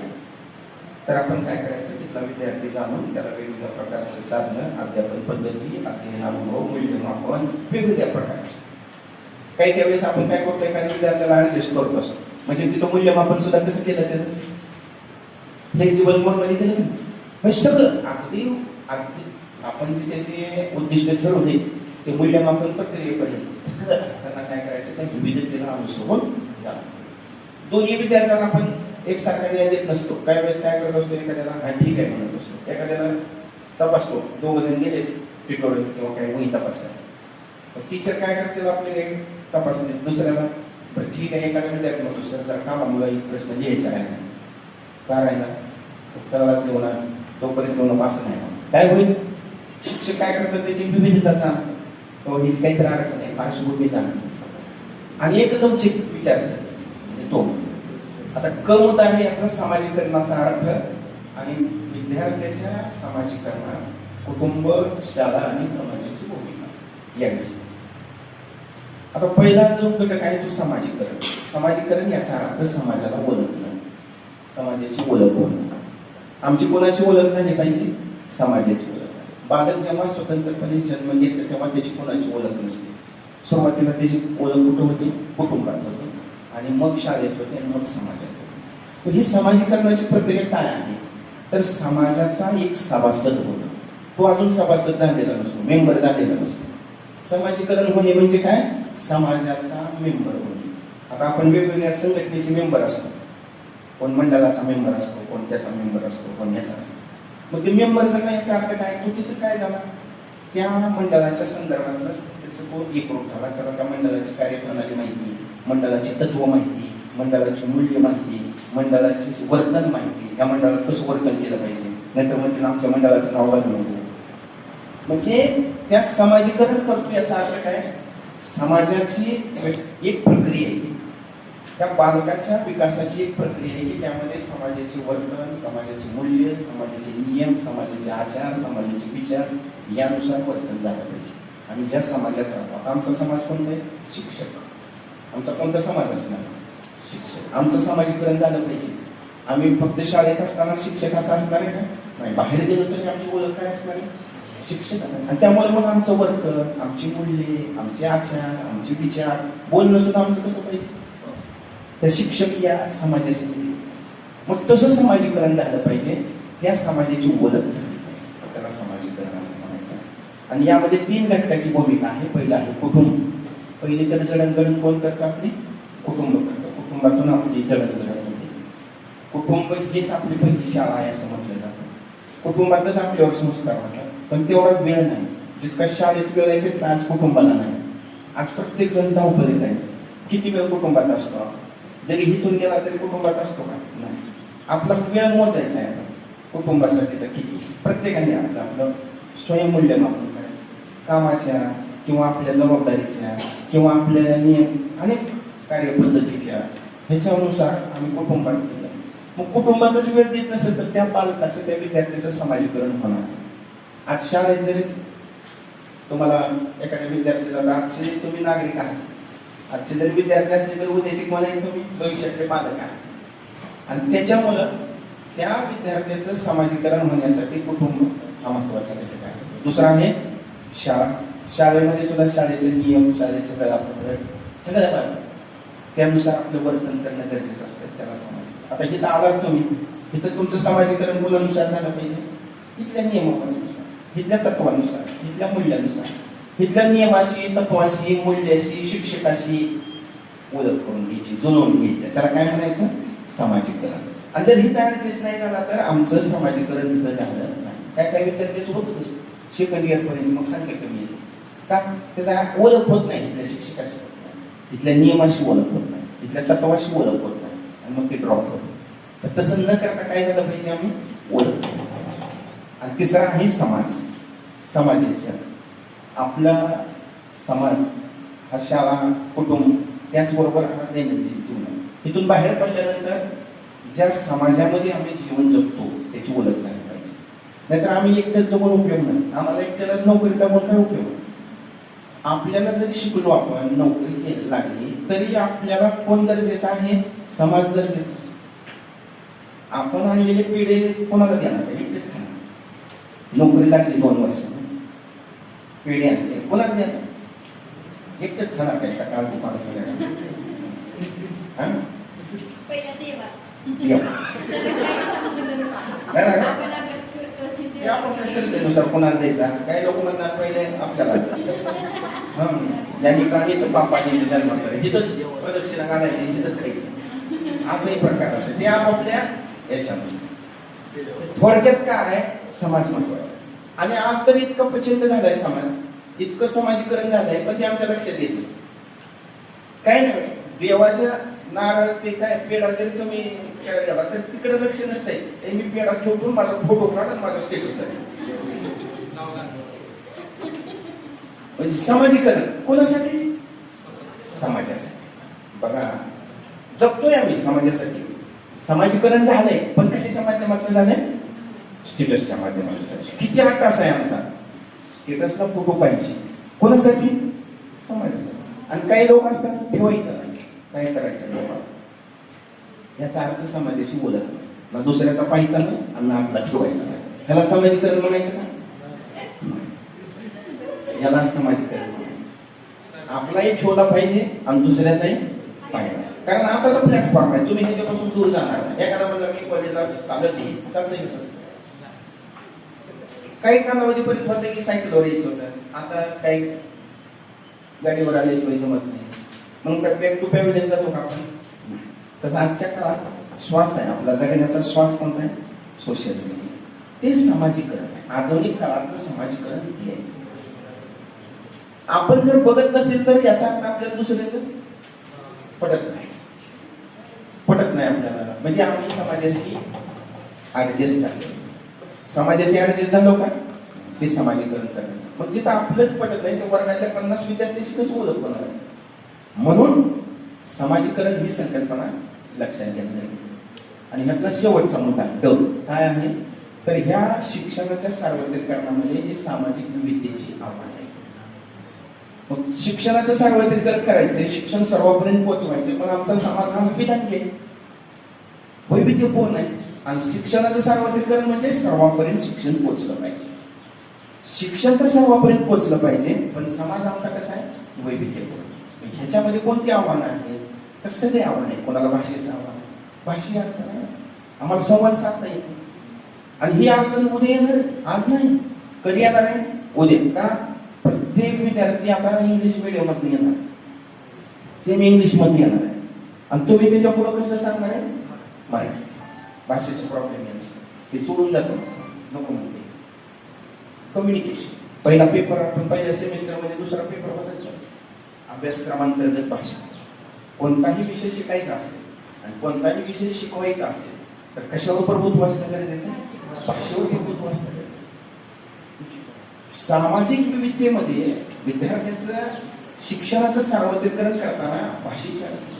तर आपण काय करायचं? तिथला विद्यार्थी जाणून त्याला वेगवेगळ्या प्रकारचे साधनं, अध्यापन पद्धती, अध्ययन अनुभव, मूल्यमापन वेगवेगळ्या प्रकारचे. काही त्यावेळेस आपण काय करतो? एखाद्या विद्यार्थ्याला ऍडजस्ट करत असतो. म्हणजे तिथं मूल्यमापन सुद्धा कसं केलं? त्याचं फ्लेक्झिबल मोडमध्ये केलं ना. म्हणजे सगळं अगदी आपण जे त्याचे उद्दिष्ट ठरवले ते मूल्यमापन प्रक्रियेपर्यंत सगळं त्यांना काय करायचं? त्या विविधतेला अनुसरून जाणं. दोन्ही विद्यार्थ्यांना आपण एकसारखा न्याय देत नसतो. काही वेळेस काय करत असतो? एखाद्याला ठीक आहे म्हणत असतो, एखाद्याला तपासतो. दोघ जण गेले टिटोळे किंवा काही वही तपासायला, तर टीचर काय करतील आपले काही तपासले दुसऱ्याला, बरं ठीक आहे एखाद्या विद्यार्थी म्हणतो सर जर कामामुळे एक प्रश्न लिहायचा आहे काय राहिला चलाच लिहून आण, तोपर्यंत लिहून असं नाही काय होईल. शिक्षक काय करतात त्याची विविधता सांग, ही काहीतरी अडचण आहे पार्श्वभूमी सांग आणि एकदम विचारसरणी म्हणजे तो. आता क मुद्दा आहे आपला सामाजिकरणाचा अर्थ आणि विद्यार्थ्याच्या सामाजिकरणात कुटुंब, शाळा आणि समाजाची भूमिका याविषयी. आता पहिला जो घटक आहे तो सामाजिकरण. सामाजिकरण याचा अर्थ समाजाला ओळखणं, समाजाची ओळख होणं. आमची कोणाची ओळख झाली पाहिजे? समाजाची ओळख झाली. बालक जेव्हा स्वतंत्रपणे जन्म घेतो तेव्हा त्याची कोणाची ओळख नसते. सुरुवातीला त्याची ओळख कुठं होती? कुटुंबात होती आणि मग शाळेत होते आणि मग समाजात होते. ही सामाजिकरणाची प्रक्रिया काय आहे? तर समाजाचा एक सभासद होणं. तो अजून सभासद झालेला नसतो, मेंबर झालेला नसतो. समाजीकरण होणे म्हणजे काय? समाजाचा मेंबर होणे. आता आपण वेगवेगळ्या संघटनेचे मेंबर असतो, कोण मंडळाचा मेंबर असतो, कोण त्याचा मेंबर असतो, कोण याचा असतो. मग ते मेंबरचा काय याचा अर्थ काय? तो तिथे काय झाला? त्या मंडळाच्या संदर्भातलं त्याचं तो एकरूप झाला. त्याला त्या मंडळाची कार्यप्रणाली माहिती, मंडळाची तत्व माहिती, मंडळाची मूल्य माहिती, मंडळाची वर्तन माहिती, या मंडळात कसं वर्तन केलं पाहिजे, नाहीतर म्हणजे आमच्या मंडळाचं नाव बदलून होतं. म्हणजे त्या समाजीकरण करतो याचा अर्थ काय? समाजाची एक प्रक्रिया आहे, त्या बालकाच्या विकासाची एक प्रक्रिया आहे की त्यामध्ये समाजाचे वर्तन, समाजाचे मूल्य, समाजाचे नियम, समाजाचे आचार, समाजाचे विचार यानुसार वर्तन झालं पाहिजे. आणि ज्या समाजात राहतो, आता आमचा समाज कोणता आहे? शिक्षक. आमचा कोणता समाज असणार? शिक्षक. आमचं समाजीकरण झालं पाहिजे. आम्ही फक्त शाळेत असताना शिक्षक असं असणार आहे का? नाही. बाहेर गेलो तरी आमची ओळख काय असणार आहे? शिक्षक. आणि त्यामुळे मग आमचं वर्तन, आमची मूल्ये, आमचे आचार, आमचे विचार, बोलणं सुद्धा आमचं कसं पाहिजे? तर शिक्षक या समाजाशी. मग तसं समाजीकरण झालं पाहिजे, त्या समाजाची ओळख झाली पाहिजे, त्याला समाजीकरण असं म्हणायचं. आणि यामध्ये 3 घटकाची भूमिका आहे. पहिलं आहे कुटुंब. पहिली तर जडणघडण कोण करतं? आपली कुटुंब करतं. कुटुंबातून आपली जडणघडण होते. कुटुंब हेच आपली पहिली शाळा आहे असं म्हटलं जातं. कुटुंबातच आपल्यावर संस्कार होतात, पण तेवढा वेळ नाही जितका शाळेत वेळ आहे तितका आज कुटुंबाला नाही. आज प्रत्येक जण धावपळीत आहे. किती वेळ कुटुंबात असतो? जरी इथून गेला तरी कुटुंबात असतो का? नाही. आपला वेळ मोजायचा आहे कुटुंबासाठीचा किती. प्रत्येकाने आपलं आपलं स्वयंमूल्यमापन करायचं, कामाच्या किंवा आपल्या जबाबदारीच्या किंवा आपल्या नियम अनेक कार्यपद्धतीच्या ह्याच्यानुसार आम्ही कुटुंबात केलं. मग कुटुंबातच वेळ देत नसेल तर त्या पालकाचं, त्या विद्यार्थ्याचं समाजीकरण होणार. आज शाळेत जरी तुम्हाला एखाद्या विद्यार्थ्याला, आजचे तुम्ही नागरिक आहात, आजचे जरी विद्यार्थी असले तर उद्याचे मला तुम्ही भविष्यातले पालक आहात. आणि त्याच्यामुळं त्या विद्यार्थ्याचं समाजीकरण होण्यासाठी कुटुंब हा महत्वाचा घटक आहे. दुसरा आहे शाळा. शाळेमध्ये सुद्धा शाळेचे नियम, शाळेचे वेळापत्रक सगळ्या पाहिजे, त्यानुसार आपलं वर्तन करणं गरजेचं असतं. त्याला समाज. आता इथं आलात तुम्ही, इथं तुमचं समाजीकरण मुलानुसार झालं पाहिजे, इथल्या नियमानुसार, इथल्या तत्वानुसार, इथल्या मूल्यानुसार, इथल्या नियमाशी, तत्वाशी, मूल्याशी, शिक्षकाशी ओळख करून घ्यायची, जुळवून घ्यायचं. त्याला काय म्हणायचं? समाजीकरण. आणि जर इथं ऍडजस्ट नाही झाला तर आमचं समाजीकरण इथं झालं नाही. काय काय विद्यार्थ्याचं होत असतं सेकंड इयर पर्यंत, मग संख्या कमी येते का? त्याचा ओळख होत नाही, इथल्या शिक्षकाशी होत नाही, इथल्या नियमाशी ओळख होत नाही, इथल्या तत्वाशी ओळख होत नाही, आणि मग ते ड्रॉप होतं. तर तसं न करता काय झालं पाहिजे? आम्ही ओळख. आणि तिसरा आहे समाज. समाजाच्या आपला समाज हा शाळा, कुटुंब, त्याचबरोबर हा दैनंदिन जीवन. इथून बाहेर पडल्यानंतर ज्या समाजामध्ये आम्ही जीवन जगतो त्याची ओळख झाली पाहिजे. नाहीतर आम्ही एकट्याच जगून उपयोग नाही. आम्हाला एकट्यालाच नोकरी लागून काय उपयोग? आपल्याला जरी शिकलो, आपण नोकरी लागली तरी आपल्याला कोण गरजेचं आहे? समाज गरजेचा. आपण आणलेले पिढे कोणाला देणार? एकटेच खाणार. नोकरी लागली 2 वर्ष, पिढे आणले कोणाला देणार? एकटेच खाणार काय? सकाळ दुपार सगळ्या पहिल्या देवा नुसार कोणाला द्यायचा? काही लोक म्हणतात पहिले आपल्याला. ज्यांनी प्राणीचं पापाने जन्म करे तिथंच प्रदक्षिणा घालायची, तिथंच खायचं, असाही प्रकार ते आपापल्या याच्यानुसार. थोडक्यात काय? समाज महत्वाचा. आणि आज तर इतकं प्रचंड झालाय समाज, इतकं समाजीकरण झालंय, पण ते आमच्या लक्षात येत नाही. काय नाही, देवाच्या नारळ ते काय पेढा जरी तुम्ही करायला गेला तर तिकडे लक्ष नसतंय. हे मी पेढा ठेवून माझा फोटो काढ आणि माझा स्टेटस म्हणजे समाजीकरण कोणासाठी? समाजासाठी. बघा, जगतोय आम्ही समाजासाठी. समाजीकरण झालंय, पण कशाच्या माध्यमातून झालंय? स्टेटसच्या माध्यमातून. किती आकाश आहे आमचा, स्टेटसला फोटो पाहिजे. कोणासाठी? समाजासाठी. आणि काही लोक असतात ठेवायचं नाही, काय करायचं लोक, याचा अर्थ समाजाशी बोलत नाही, ना दुसऱ्याचा पाहायचा नाही आणि ना आपला ठेवायचा नाही. ह्याला समाजीकरण म्हणायचं का? याला समाजीकरण म्हणायचं. आपलाही ठेवला पाहिजे आणि दुसऱ्याचाही पाहिजे. कारण आताचा प्लॅटफॉर्म आहे, तुम्ही ह्याच्यापासून दूर जाणार नाही. एखादा म्हणलं मी कॉलेजला चालत नाही, चालतंय काही कालावधीपर्यंत होतं की सायकलवर यायचं होतं, आता काही गाडीवर आल्याशिवाय जमत नाही. मग काय बॅक टू पॅव्हिलियन जातो का आपण? तसं आजच्या काळात श्वास आहे आपला, जगण्याचा श्वास कोणता आहे? Social media. ते समाजीकरण आहे. आधुनिक काळातलं समाजीकरण ते आहे. आपण जर बघत नसेल तर याचा अर्थ आपल्याला दुसऱ्याचं पटत नाही आपल्याला. म्हणजे आम्ही समाजाशी ऍडजस्ट झालो. समाजाशी ऍडजस्ट झालो का ते समाजीकरण करायचं. मग जिथं आपलंच पटत नाही, तर वर्गातल्या 50 विद्यार्थ्यांशी कसं ओळख होणार? म्हणून समाजीकरण ही संकल्पना लक्षात घेतली. आणि ह्यातला शेवटचा मुद्दा काय आहे? तर ह्या शिक्षणाच्या सार्वत्रिकरणामध्ये ही सामाजिक विविधतेची आव्हान आहे. मग शिक्षणाचं सार्वत्रिकरण करायचंय, शिक्षण सर्वांपर्यंत पोहोचवायचं, पण आमचा समाज हा विविधांगी आहे, वैविध्यपूर्ण आहे. आणि शिक्षणाचं सार्वत्रिकरण म्हणजे सर्वांपर्यंत शिक्षण पोहोचलं पाहिजे. शिक्षण तर सर्वांपर्यंत पोहोचलं पाहिजे, पण समाज आमचा कसा आहे? वैविध्यपूर्ण. ह्याच्यामध्ये कोणती आव्हानं आहेत? तर सगळे आव्हान आहे. कोणाला भाषेचं आव्हान आहे, भाषी अडचण आहे, आम्हाला संवाद साधता येत नाही. आणि ही अडचण उद्या येणार, आज नाही, कधी येणार आहे? उद्या. का? प्रत्येक विद्यार्थी आता इंग्लिश मिडियम मध्ये येणार, सेमी इंग्लिश मध्ये येणार आहे, आणि तुम्ही त्याच्या पुढे कसं सांगणार आहे? मराठी. भाषेचा प्रॉब्लेम येणार, ते सोडून जातो, नको म्हणते. कम्युनिकेशन, पहिला पेपर आपण पहिल्या सेमिस्टर मध्ये, दुसरा पेपर बघायचा अभ्यासक्रमांतर्गत भाषा. कोणताही विषय शिकायचा असेल आणि कोणताही विषय शिकवायचा असेल तर कशावर प्रभुत्व असणं गरजेचं आहे? भाषेवर प्रभुत्व असणं गरजेचं. सामाजिक विविधतेमध्ये विद्यार्थ्यांचं शिक्षणाचं सार्वत्रिकरण करताना भाषेची अडचण,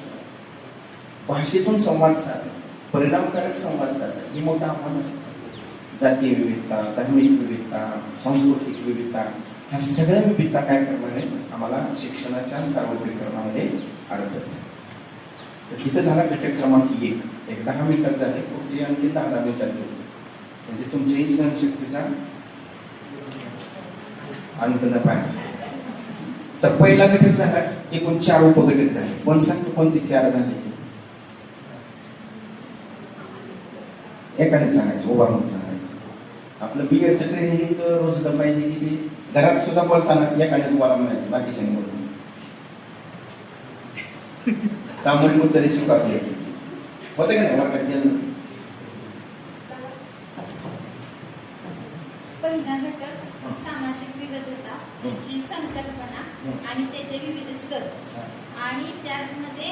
भाषेतून संवाद साधणं, परिणामकारक संवाद साधणं हे मोठं आव्हान असतं. जातीय विविधता, धार्मिक विविधता, सांस्कृतिक विविधता, ह्या सगळ्या विविधता काय करणार आहे? आम्हाला शिक्षणाच्या सार्वत्रिकरणामध्ये अडकत. तर इथं झाला घटक क्रमांक 1. एक 10 मिनिटात झाले, पुढची आणखी 10 मिनिटात घेऊ, म्हणजे तुमच्याही सहनशक्तीचा अंत न पाहिजे. तर पहिला घटक झाला, एकूण 4 उपघटक झाले. कोण सांगतो कोणते 4 झाले? एकाने सांगायचं, उभारून सांगायचं. आपलं बीएडचं ट्रेनिंग रोज पाहिजे की घरात सुद्धा बोलताना एकाने तुम्हाला म्हणायचं, बाकीच्या बोलून सामूहिक उत्तरे स्वीकारली होते का नाही वर्गात गेलं? पहिला घटक सामाजिक विविधता, त्याची संकल्पना आणि त्याचे विविध स्तर, आणि त्यामध्ये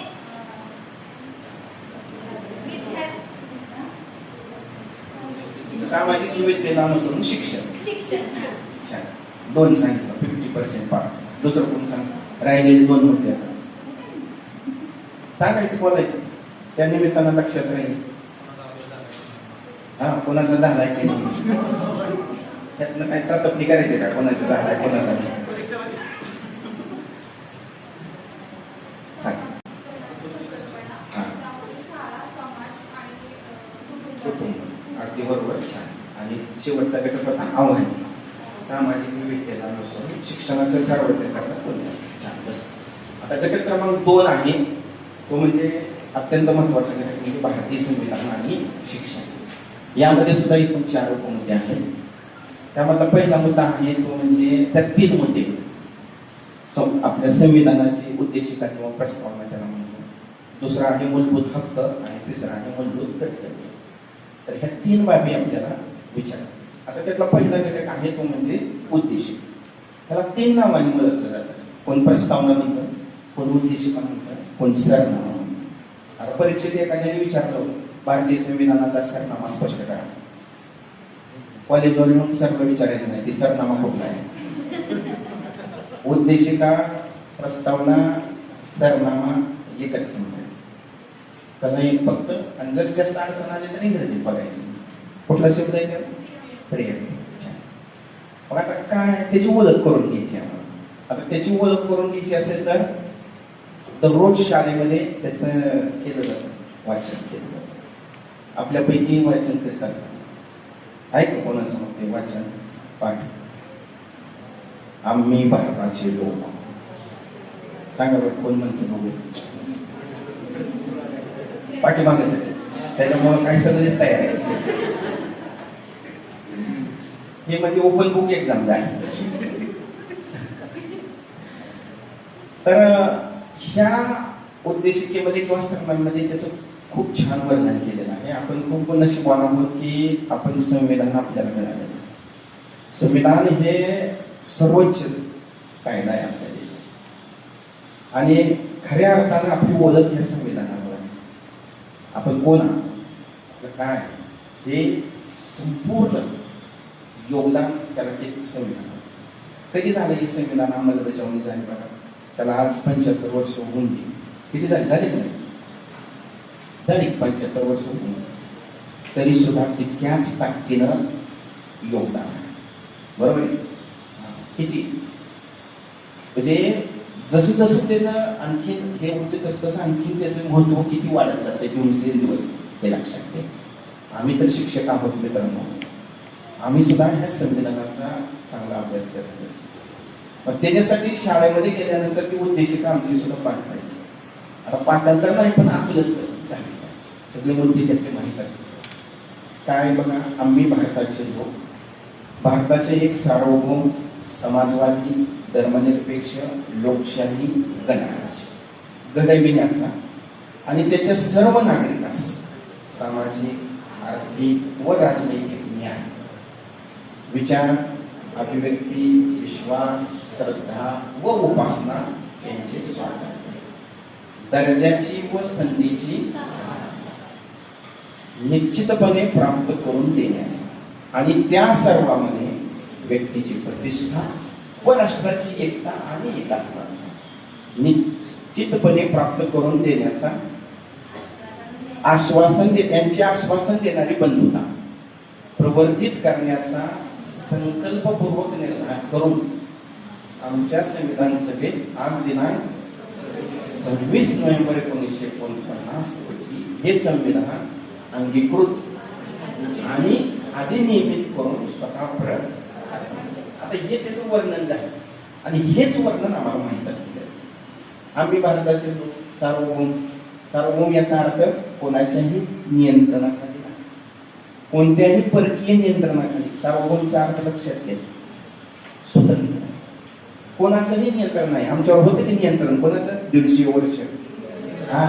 सामाजिक विविधतेला अनुसरून शिक्षण. 2 सांगितलं, 50% पार. दुसरं कोण सांग? राहिलेले 2 होते. सांगायचं, बोलायचं, त्या निमित्तानं लक्षात राहील. हा, कोणाचा झालाय की नाही, त्यातनं काय चाचपणी करायची का? कोणाचा झालाय, कोणाचा नाही. सांग. अगदी बरोबर, छान. आणि शेवटचा घटक होता आव्हान, सामाजिक विविधतेला अनुसरून शिक्षणाच्या सार्वत्रिकरणात. छान. बस आता घटक क्रमांक 2 आहे, तो म्हणजे अत्यंत महत्वाचा घटक, म्हणजे भारतीय संविधान आणि शिक्षण. यामध्ये सुद्धा एकूण 4 उपमुद्दे आहेत. त्यामधला पहिला मुद्दा आहे तो म्हणजे त्यात 3 मुद्दे. आपल्या संविधानाची उद्देशिका किंवा प्रस्तावना त्याला म्हणतो. दुसरा आहे मूलभूत हक्क आणि तिसरा आहे मूलभूत कर्तव्य. तर ह्या 3 बाबी आपल्याला विचार. आता त्यातला पहिला घटक आहे तो म्हणजे उद्देशिका. त्याला 3 नावांनी ओळखलं जातं. कोण प्रस्तावना म्हणतं, कोण उद्देशिका म्हणतं, कोण सरनामा म्हणतं. आता परीक्षेत एखाद्याने विचारलं भारतीय संविधानाचा सरनामा स्पष्ट करा. कॉलेजवर येऊन सरला विचारायचं नाही की सरनामा कुठला आहे. उद्देशिका, प्रस्तावना, सरनामा एकच समजायचं. कसं एक फक्त, आणि जर जास्त अडचण आली तर इंग्रजीत बघायचं. कुठला शब्द आहे त्याला? प्रेरणा. मग आता काय त्याची ओळख करून घ्यायची आम्हाला. आता त्याची ओळख करून घ्यायची असेल तर दररोज शाळेमध्ये त्याचं केलं जातं, वाचन केलं जातं. आपल्यापैकी वाचन करीत असतात. आहे का कोणाचं मग ते वाचन पाठ? आम्ही भारताचे लोक. सांगा बरं कोण म्हणतो बघू. पाठीमागायचं त्याच्यामुळे काय सगळेच तयार आहे. हे म्हणजे ओपन बुक एक्झाम आहे. तर ह्या उद्देशिकेमध्ये किंवा सरनाम्यामध्ये त्याचं खूप छान वर्णन केलेलं आहे. आपण खूप नशीबवान आहोत की आपण संविधान आपल्याला मिळालेलं. संविधान हे सर्वोच्च कायदा आहे आपल्या देशात आणि खऱ्या अर्थानं आपली ओळख या संविधानावर आहे. आपण कोण आहोत, काय हे संपूर्ण योगदान त्याला ते संविधान. कधी झालं की संविधान अंमलबजावणी झाली बघा. त्याला आज 75 वर्ष होऊन गेली. किती झाली की नाही? झाली 75 वर्ष होऊन. तरी सुद्धा तितक्याच ताकदीनं योगदान आहे. बरोबर आहे? किती म्हणजे जसं जसं त्याचं आणखी हे होते तसं तसं आणखी त्याचं महत्व किती वाढत जातं दिवसेंदिवस हे लक्षात घ्यायचं. आम्ही तर शिक्षक आहोत मित्रांनो. आम्ही सुद्धा ह्या संविधानाचा चांगला अभ्यास करतो. मग त्याच्यासाठी शाळेमध्ये गेल्यानंतर ती उद्देशिका आमची सुद्धा पाठ पाहिजे. आता पाठांतर नाही पण आकलन झाली पाहिजे. सगळे मुद्दे त्यातले माहीत असतात. काय बघा, आम्ही भारताचे लोक, भारताचे एक सार्वभौम समाजवादी धर्मनिरपेक्ष लोकशाही गणराज्य घडविण्याचा आणि त्याच्या सर्व नागरिकांस सामाजिक, आर्थिक व राजनैतिक न्याय, विचार, अभिव्यक्ती, विश्वास, श्रद्धा व उपासना यांचे स्वातंत्र्य, दर्जाची व संधीची निश्चितपणे प्राप्त करून देण्याचा आणि त्या सर्वांमध्ये व्यक्तीची प्रतिष्ठा व राष्ट्राची एकता आणि एकात्मता निश्चितपणे प्राप्त करून देण्याचा त्यांचे आश्वासन देणारी बंधुता प्रवर्धित करण्याचा संकल्पपूर्वक निर्धार करून आमच्या संविधान सभेत आज दिनांक 26 नोव्हेंबर 1949 रोजी हे संविधान अंगीकृत आणि अधिनियमित करून स्वतः परत. आता हे त्याचं वर्णन झालं आणि हेच वर्णन आम्हाला माहित असते. आम्ही भारताचे लोक, सार्वभौम. सार्वभौम याचा अर्थ कोणाच्याही नियंत्रणाखाली नाही, कोणत्याही परकीय नियंत्रणाखाली. सार्वभौमचा अर्थ लक्षात घ्या, स्वतंत्र. कोणाचंही नियंत्रण नाही. आमच्यावर होतं की नियंत्रण कोणाचं? 150 वर्ष. हा,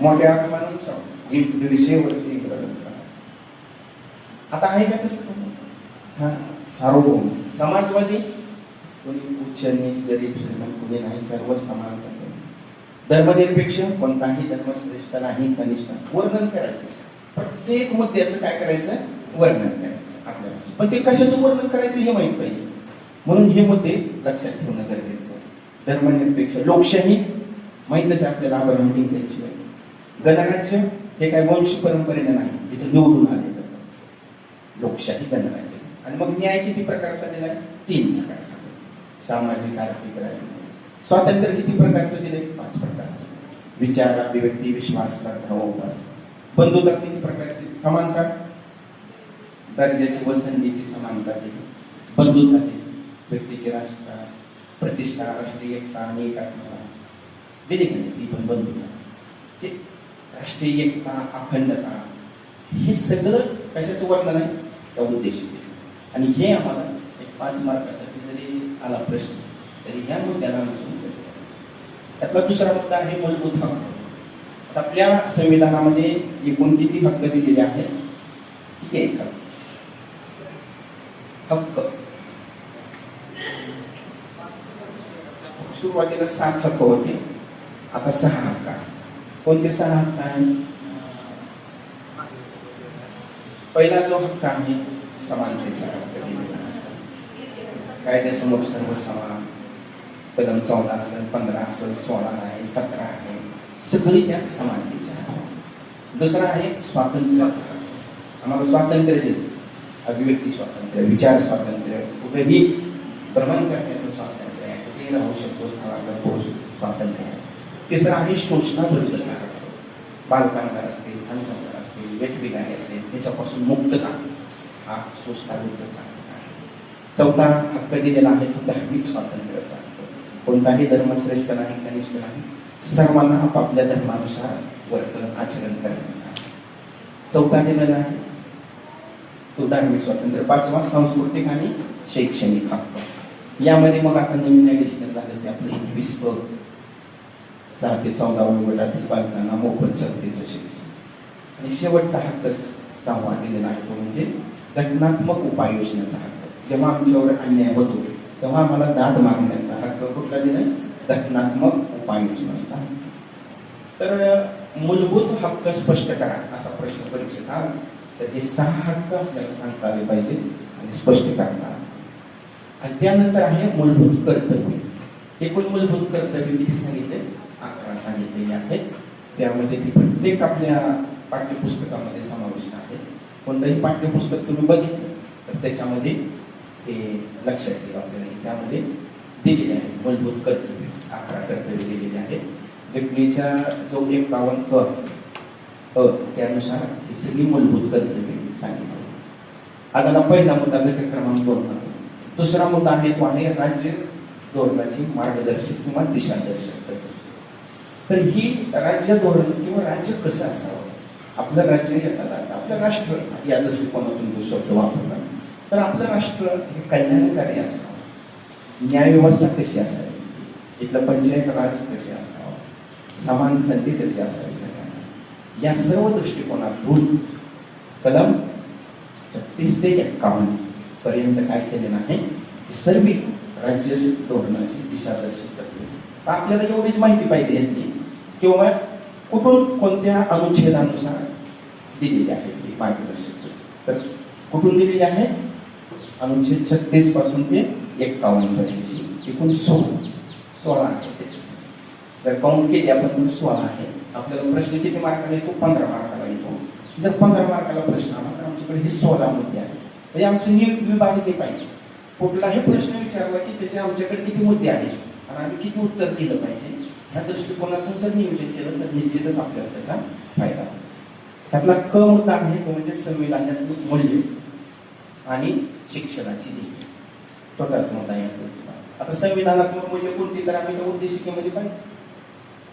मोठ्या माणूस 150 वर्ष इंग्रजांचा. आता आहे का तसं? हा, सार्वभौम. समाजवादी, कोणी उच्च नीच, गरीब श्रीमंत कोणी नाही, सर्व समान. धर्मनिरपेक्ष, कोणताही धर्मश्रेष्ठ नाही, कनिष्ठ. वर्णन करायचं, प्रत्येक मुद्द्याचं काय करायचं? वर्णन करायचं आपल्याला. पण ते कशाचं वर्णन करायचं हे माहित पाहिजे. म्हणून हे मुद्दे लक्षात ठेवणं गरजेचं आहे. धर्मनिरपेक्ष, लोकशाही माहितच आहे आपल्याला, अब्राहम लिंकनची. गणराज्य हे काय वंश परंपरेने नाही, इथं निवडून आले जातात. लोकशाही गणराज्य. आणि मग न्याय किती प्रकारचा दिलाय? 3 प्रकारचा. सामाजिक, आर्थिक, राजकीय. स्वातंत्र्य किती प्रकारचं दिलंय? 5 प्रकारचं. विचार, अभिव्यक्ती, विश्वास, श्रद्धा, उपासना. बंधुता किती प्रकारची? समानता, दर्जाची व संधीची समानता दिली. बंधुता दिली. व्यक्तीची राष्ट्र प्रतिष्ठा, राष्ट्रीय एकता आणि एकात्मता दिली का? ती पण बंधुता. ते राष्ट्रीय एकता, अखंडता, हे सगळं कशाचं वर्णन आहे? त्या उद्देशिकेचं. आणि हे आम्हाला 5 मार्कासाठी जरी आला प्रश्न तरी ह्या मुद्द्याला अनुसरून त्यातला दुसरा मुद्दा आहे मूलभूत हक्क. आपल्या संविधानामध्ये एकूण किती हक्क दिलेले आहेत? किती आहेत? हक्क. सुरुवातीला 7 हक्क होते, आता 6 हक्क आहे. कोणते 6 हक्क आहे? पहिला जो हक्क आहे समानतेचा हक्क दिलेला आहे. कायद्यासमोर सर्व समान. कलम 14 असेल, 15 असेल, 16 आहे, 17 आहे, सगळी त्या समानतेच्या हक्क. दुसरा आहे स्वातंत्र्याचा हक्क. आम्हाला स्वातंत्र्य दिले, अभिव्यक्ती स्वातंत्र्य, विचार स्वातंत्र्य, कुठेही भ्रमण करण्याचं स्वातंत्र्य आहे, कुठेही राहू शकतो, स्थळाला पोहोचू स्वातंत्र्य आहे. तिसरा आहे शोषणाविरुद्धचा हक्क. बालकामगार असतील, अनकामगार असतील, वेठबिगारी असेल, त्याच्यापासून मुक्तता हा शोषणाविरुद्धचा हक्क आहे. चौथा हक्क दिलेला आहे तो धार्मिक स्वातंत्र्याचा हक्क. कोणताही धर्म श्रेष्ठ नाही, कनिष्ठ नाही, सर्वांना आपापल्या धर्मानुसार वर्तन आचरण करण्याचा आहे. चौथा दिलेला आहे तो धार्मिक स्वातंत्र्य. पाचवा सांस्कृतिक आणि शैक्षणिक हक्क. यामध्ये मग आता नवीन ऍडिशनल झालं ते आपलं 21 6 ते 14 वयोगटातील बालकांना मोफत सक्तीचं शिक्षण. आणि शेवटचा हक्क 6वा दिलेला आहे तो म्हणजे घटनात्मक उपाययोजनेचा हक्क. जेव्हा आमच्यावर अन्याय होतो तेव्हा आम्हाला दाद मागण्याचा हक्क कुठला दिलाय? घटनात्मक उपाययोजनेचा हक्क. तर मूलभूत हक्क स्पष्ट करा असा प्रश्न परीक्षेत आला तर हे 6 हक्क आपल्याला सांगता आले पाहिजे आणि स्पष्ट करता. आणि त्यानंतर आहे मूलभूत कर्तव्य. एकूण मूलभूत कर्तव्य किती सांगितले? 11 सांगितलेले आहेत. त्यामध्ये ती प्रत्येक आपल्या पाठ्यपुस्तकामध्ये समाविष्ट आहे. कोणतंही पाठ्यपुस्तक तुम्ही बघितलं तर त्याच्यामध्ये ते लक्षात ठेवा आपल्याला. त्यामध्ये दिलेले आहे मूलभूत कर्तव्य, 11 कर्तव्य दिलेले आहेत. घटनेच्या जो 51 त्यानुसार ही सगळी मूलभूत कर्तव्य सांगितली. आज आता पहिला मुद्दा घटक क्रमांक 2. दुसरा मुद्दा आहे तो आहे राज्य धोरणाची मार्गदर्शक किंवा दिशादर्शक कर्तव्य. तर ही राज्य धोरण किंवा राज्य कसं असावं, आपलं राज्य याचा दाखला, आपलं राष्ट्र या दृष्टिकोनातून जो शब्द वापरला तर आपलं राष्ट्र हे कल्याणकारी असावं, न्यायव्यवस्था कशी असावी, इथलं पंचायत राज कसे असावं, समान संधी कशी असावी सगळ्यांना, या सर्व दृष्टिकोनातून कलम 36 ते 51 पर्यंत काय केलेलं आहे? सर्व राज्य धोरणाची दिशादर्शक तत्त्वे. आपल्याला एवढीच माहिती पाहिजे यातली किंवा कुठून कोणत्या अनुच्छेदानुसार दिलेली आहे ती मार्गदर्शक. तर कुठून दिलेली आहे? अनुच्छेद 36 पासून ते 51 पर्यंतची एकूण 16 आहे त्याची. जर काउंट केली आपण 16 आहे. आपल्याला प्रश्न किती मार्काला येतो? 15 मार्काला येतो. जर 15 मार्काला प्रश्न आला तर आमच्याकडे हे 16 मुद्दे आहेत. म्हणजे आमचे नियम विभागले पाहिजे. कुठलाही प्रश्न विचारला की त्याचे आमच्याकडे किती मुद्दे आहेत आणि आम्ही किती उत्तर दिलं पाहिजे ह्या दृष्टिकोनातून जर नियोजन केलं तर निश्चितच आपल्याला त्याचा फायदा होतो. त्यातला क मुद्दा आहे तो म्हणजे संविधानात्मक मूल्य आणि शिक्षणाची ध्येय. स्वतःच मुद्दा आहे. आता संविधानात्मक मूल्य कोणती? तर आम्ही त्या उद्देशिकेमध्ये पाहिजे.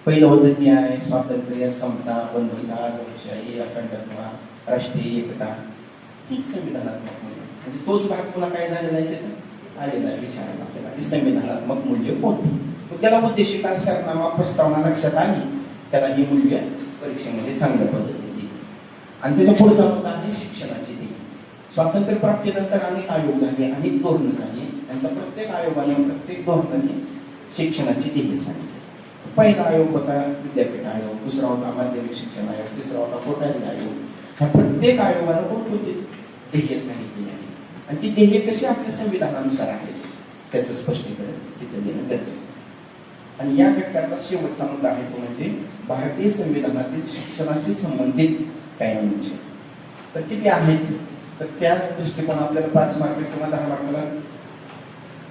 पहिलं होतं न्याय, स्वातंत्र्य, समता, बंधुता, लोकशाही, अखंडता, राष्ट्रीय एकता. ही संविधानात्मक मूल्य म्हणजे तोच भाग पुन्हा काय झालेला आहे तिथं आलेला आहे विचारायला आपल्याला की संविधानात्मक मूल्य कोणती. ज्याला उद्देशिका सरनामा प्रस्तावना लक्षात आली त्याला ही मूल्य परीक्षेमध्ये चांगल्या पद्धतीने दिली. आणि त्याच्या पुढचा मुद्दा आहे शिक्षणाची ध्येय. स्वातंत्र्य प्राप्तीनंतर अनेक आयोग झाले, अनेक धोरणं झाली. त्यांच्या प्रत्येक आयोगाने प्रत्येक धोरणाने शिक्षणाची ध्येय सांगितली. पहिला आयोग होता विद्यापीठ आयोग, दुसरा होता माध्यमिक शिक्षण आयोग, तिसरा होता कोठारी आयोग. ह्या प्रत्येक आयोगानं कोणती ध्येय सांगितली आहे आणि ती ध्येय कशी आपल्या संविधानानुसार आहेत त्याचं स्पष्टीकरण तिथे देणं गरजेचं आहे. आणि या घटकाचा शेवटचा मुद्दा आहे तो म्हणजे भारतीय संविधानातील शिक्षणाशी संबंधित काही अनुच्छेद. तर किती आहेत? तर त्याच दृष्टिकोन आपल्याला 5 मार्क किंवा 10 मार्काला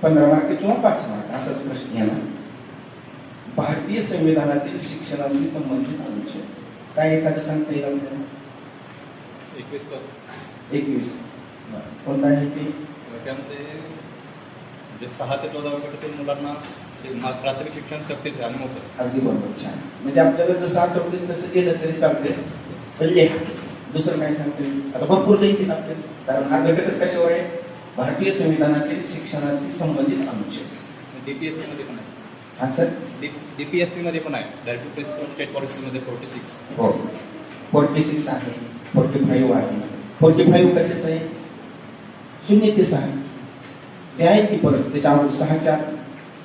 15 मार्क किंवा 5 मार्क असाच प्रश्न येणार. भारतीय संविधानातील शिक्षणाशी संबंधित अनुच्छेद काय एखादं सांगता येईल आपल्याला? 21 कोणता आहे ते? त्यामध्ये म्हणजे 6 ते 14 वर्षातील मुलांना प्राथमिक शिक्षण सक्तीचे आणि मोफत. अगदी बरोबर, छान. म्हणजे आपल्याला जसं आठवते तसं गेलं तरी चालते. तर लिहा. दुसरं काय सांगते? आता भरपूर लिहायचे आपल्याला कारण हा घटकच कशावर आहे? भारतीय संविधानातील शिक्षणाशी संबंधित अनुच्छेद. DPSP मध्ये पण आहे. हा सर, DPSP मध्ये पण आहे. डायरेक्ट टू स्टेट पॉलिसीमध्ये 46. हो 46 आहे, 45 आहे. 45 कशाच आहे? 0 ते 6 ते आहे की परत त्याच्या अगोदर 6च्या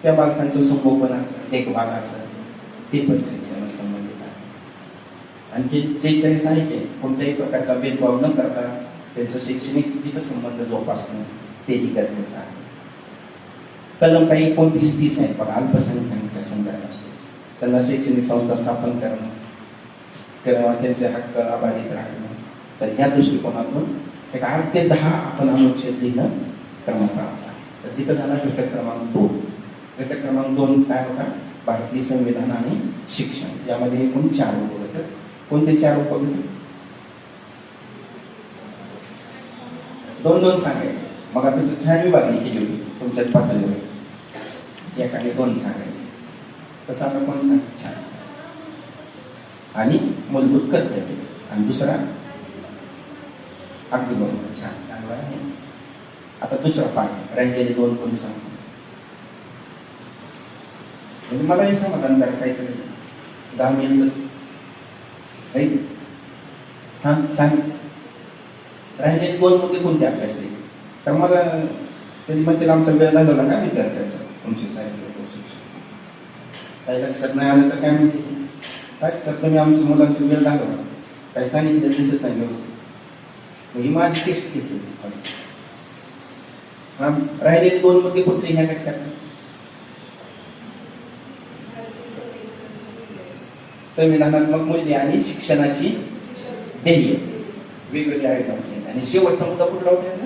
त्या बालकांचं संगोपन असतं, देखभाल असतं, ते पण शिक्षणाला संबंधित आहे. आणखी 46 आहे की कोणत्याही प्रकारचा भेदभाव न करता त्यांचं शैक्षणिक हित संबंध जोपासणं तेही गरजेचं आहे. कलम काही 29-30 आहेत बघा, अल्पसंख्याकांच्या संदर्भात त्यांना शैक्षणिक संस्था स्थापन करणं किंवा त्यांचे हक्क अबाधित राखणं. तर ह्या दृष्टिकोनातून एक 8 ते 10 आपण अनुच्छेद लिहिणं क्रमांक आहे. तर तिथं झाला घटक क्रमांक 2. घटक क्रमांक 2 काय होता? भारतीय संविधान आणि शिक्षण, ज्यामध्ये एकूण 4 उपघटक. कोणते 4 उपघटक? 2-2 सांगायचे. मग आता छान विभागणी केली होती तुमच्याच पातळीवर, एकाने 2 सांगायचे. तसं आता कोण सांग? 4. आणि मूलभूत कर्तव्य आणि दुसरा अगदी बरोबर, छान, चांगला आहे. आता दुसरा पाठ राहिलेले 2 कोणी सांगतो? म्हणजे मला हे समाधान जरा काहीतरी 10 मिनिट तसंच. हां सांग, राहिलेले 2 मुद्दे कोणते अभ्यासले? तर मला तरी मग त्याला आमचा वेळ लागला का विद्यार्थ्याचा तुमची साहित्य काही लक्षात नाही आलं तर काय म्हणते? काय सर तुम्ही आमच्या मुलांचं वेळ लागला काय सांगितलं दिसत नाही व्यवस्थित. ही माझी टेस्ट घेतली. राहिलेले 2 मुद्दे कुठले ह्या घटकात? संविधानात्मक मूल्य आणि शिक्षणाची ध्येय, वेगवेगळे आयटम्स आहेत. आणि शेवटचा मुद्दा कुठला होता?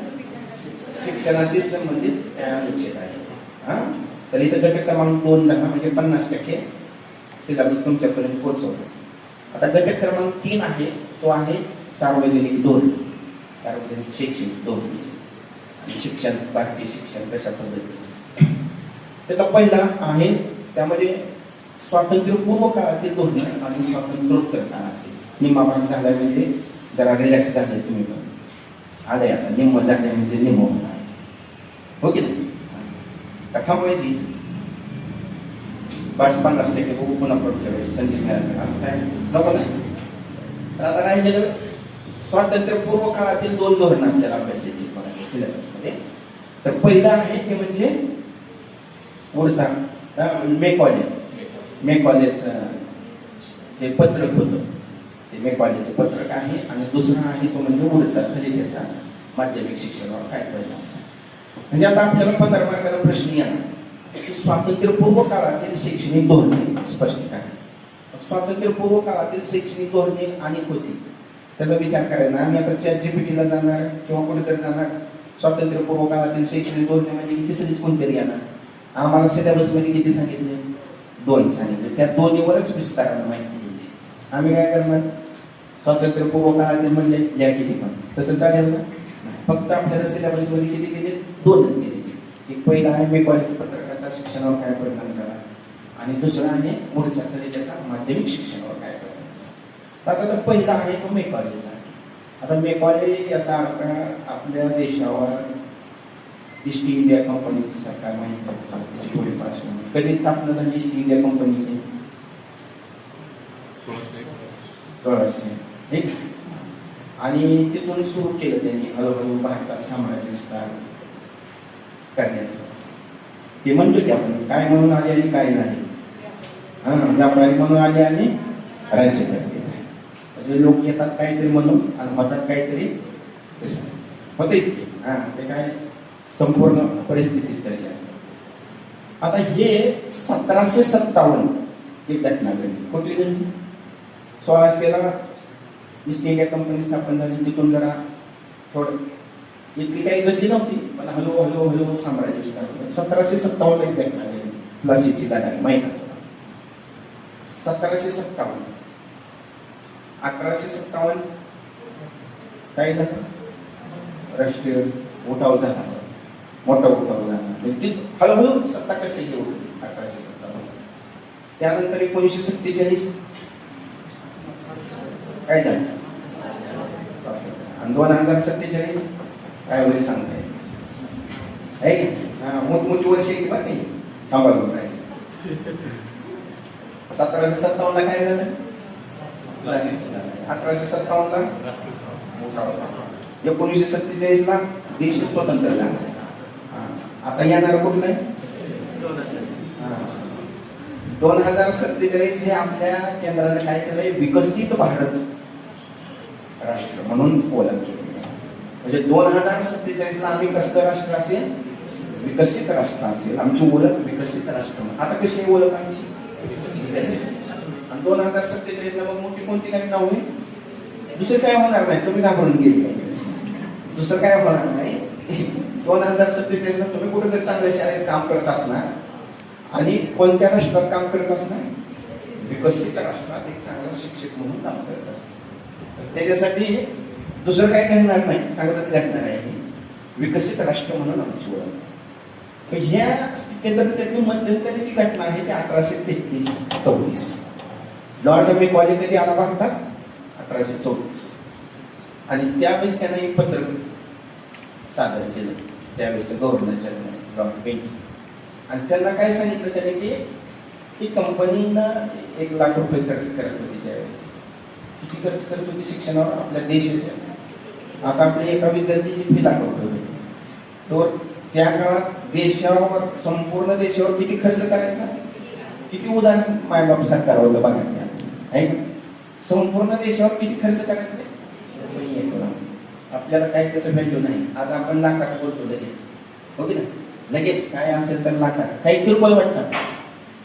शिक्षणाशी संबंधित अनुच्छेद आहे. हा, तर इथं घटक क्रमांक 2 म्हणजे 50% सिलेबस तुमच्यापर्यंत पोहोचवतो. आता घटक क्रमांक 3 आहे, तो आहे सार्वजनिक धोरण, सार्वजनिक शैक्षणिक धोरण आणि शिक्षण, भारतीय शिक्षण कशा पद्धतीने. त्याचा पहिला आहे, त्यामध्ये स्वातंत्र्यपूर्व काळातील धोरण आणि स्वातंत्र्योत्तर काळातील. निम्मा भाग झाला म्हणजे जरा रिलॅक्स झाले तुम्ही पण, आले आता निम्म झाले म्हणजे निम्म होणार, हो की नाही? थांबवायची बस 50% बघू पुन्हा पुढच्या वेळेस संधी मिळाली असं काय नको नाही. तर आता राहिलेलं स्वातंत्र्यपूर्व काळातील 2 धोरण आपल्याला अभ्यासायची सिलेबसमध्ये. तर पहिलं आहे ते म्हणजे पुढचा मेकॉलेज जे पत्रक होतं ते मेकॉलेजचं पत्रक आहे. आणि दुसरा आहे तो म्हणजे पुढचा खलित्याचा माध्यमिक शिक्षणावर काय परिणाम. म्हणजे आता आपल्याला 15 मार्काचा प्रश्न येणार की स्वातंत्र्यपूर्व काळातील शैक्षणिक धोरणे स्पष्ट करा. स्वातंत्र्यपूर्व काळातील शैक्षणिक धोरणे अनेक होती, त्याचा विचार करायला आम्ही आता ChatGPT ला जाणार किंवा कुठेतरी जाणार. स्वातंत्र्यपूर्व काळातील शैक्षणिक धोरणे म्हणजे तिसरीच कोणतरी येणार. आम्हाला सिलेबस मध्ये किती सांगितले? 2 सांगितले. त्या दोन्हीवरच विस्ताराने माहिती द्यायची. आम्ही काय करणार? स्वातंत्र्यपूर्व काळातील म्हणले या किती पण तसं चालेल ना? फक्त आपल्याला सिलेबस मध्ये किती दिले? 2च दिले. एक पहिला आहे मेकॉलेज पत्रकाचा शिक्षणावर काय परिणाम झाला आणि दुसरा आहे पुढच्या त्याचा माध्यमिक शिक्षणावर काय परिणाम. आता तर पहिला आहे तो मेकॉलेजचा. आता मेकॉलेज याचा अर्थ आपल्या देशावर ईस्ट इंडिया कंपनीचं सरकार माहिती होतं, त्याची थोडी पार्श्वभूमी. कधी स्थापना झाली ईस्ट इंडिया कंपनीची? 1600. ठीक. आणि तिथून सुरू केलं त्यांनी हळूहळू भारतात साम्राज्य विस्तार करण्याचं. ते म्हणतो की आपण काय म्हणून आले आणि काय झाले? व्यापारी म्हणून आले आणि राज्यकर्ते झाले. म्हणजे लोक येतात काहीतरी म्हणून आणि होतात काहीतरी होतेच की. ते काय संपूर्ण परिस्थितीच तशी असते. आता हे 1757 एक घटना घडली. कुठली घडली? 1600ला ईस्ट इंडिया कंपनी स्थापन झाली. तिथून जरा थोडं इतकी काही गती नव्हती, पण हळूहळू साम्राज्य विस्तार. 1757 एक घटना घडली, प्लासीची लढाई, माहीत असेल. 1757 1857 काय झालं? राष्ट्रीय उठाव झाला, मोठा उठाव झाला. म्हणजे हळूहळू सत्ता कशी येऊ 1857. त्यानंतर 1947 काय झालं? आणि 2047 काय होईल सांगता येईल? मोठी वर्ष येते बरं काही सांभाळून राहायचं. 1757 काय झालं? 1857 1947 देश स्वतंत्र झाला. आता येणार कुठलं आहे? 2047 हे आपल्या केंद्राने काय केलंय, विकसित भारत राष्ट्र म्हणून ओळख केली. म्हणजे 2047 ला आम्ही कसं राष्ट्र असेल, विकसित राष्ट्र असेल, आमची ओळख विकसित राष्ट्र. आता कशी आहे ओळख आमची? आणि 2047 ला मग मोठी कोणती काय नाव होईल? दुसरं काय होणार नाही, तुम्ही घाबरून गेले, दुसरं काय होणार नाही. 2047 ला तुम्ही कुठेतरी चांगल्या शाळेत काम करत असणार आणि कोणत्या राष्ट्रात काम करत असणार? विकसित राष्ट्रात एक चांगला शिक्षक म्हणून काम करत असणार. त्याच्यासाठी दुसरं काय घडणार नाही, चांगलंच घडणार आहे. विकसित राष्ट्र म्हणून आमची ओळख. ह्या केंद्रातली मध्यंतरीची घटना आहे ती 1833-34. लॉर्ड मेकॉले कधी आला बघतात? 1834. आणि त्यावेळेस त्यानं एक पत्र सादर केलं त्यावेळेचं गव्हर्नर जनरल लॉर्ड बेंटिंक. आणि त्यांना काय सांगितलं त्याने की कंपनीनं 1 लाख रुपये खर्च करत होती त्यावेळेस. किती खर्च करत होती शिक्षणावर आपल्या देशाच्या? आता आपल्या एका विद्यार्थ्याची फी लाख रुपये होती. तो त्या काळात देशावर, संपूर्ण देशावर किती खर्च करायचा? किती उदार मायबाप सरकार होतं बघा आहे. संपूर्ण देशावर किती खर्च करायचे? आपल्याला काय त्याचं व्हॅल्यू नाही. आज आपण लाखात बोलतो लगेच, हो की ना? लगेच काय असेल तर लाखात काही किरकोळ वाटतात,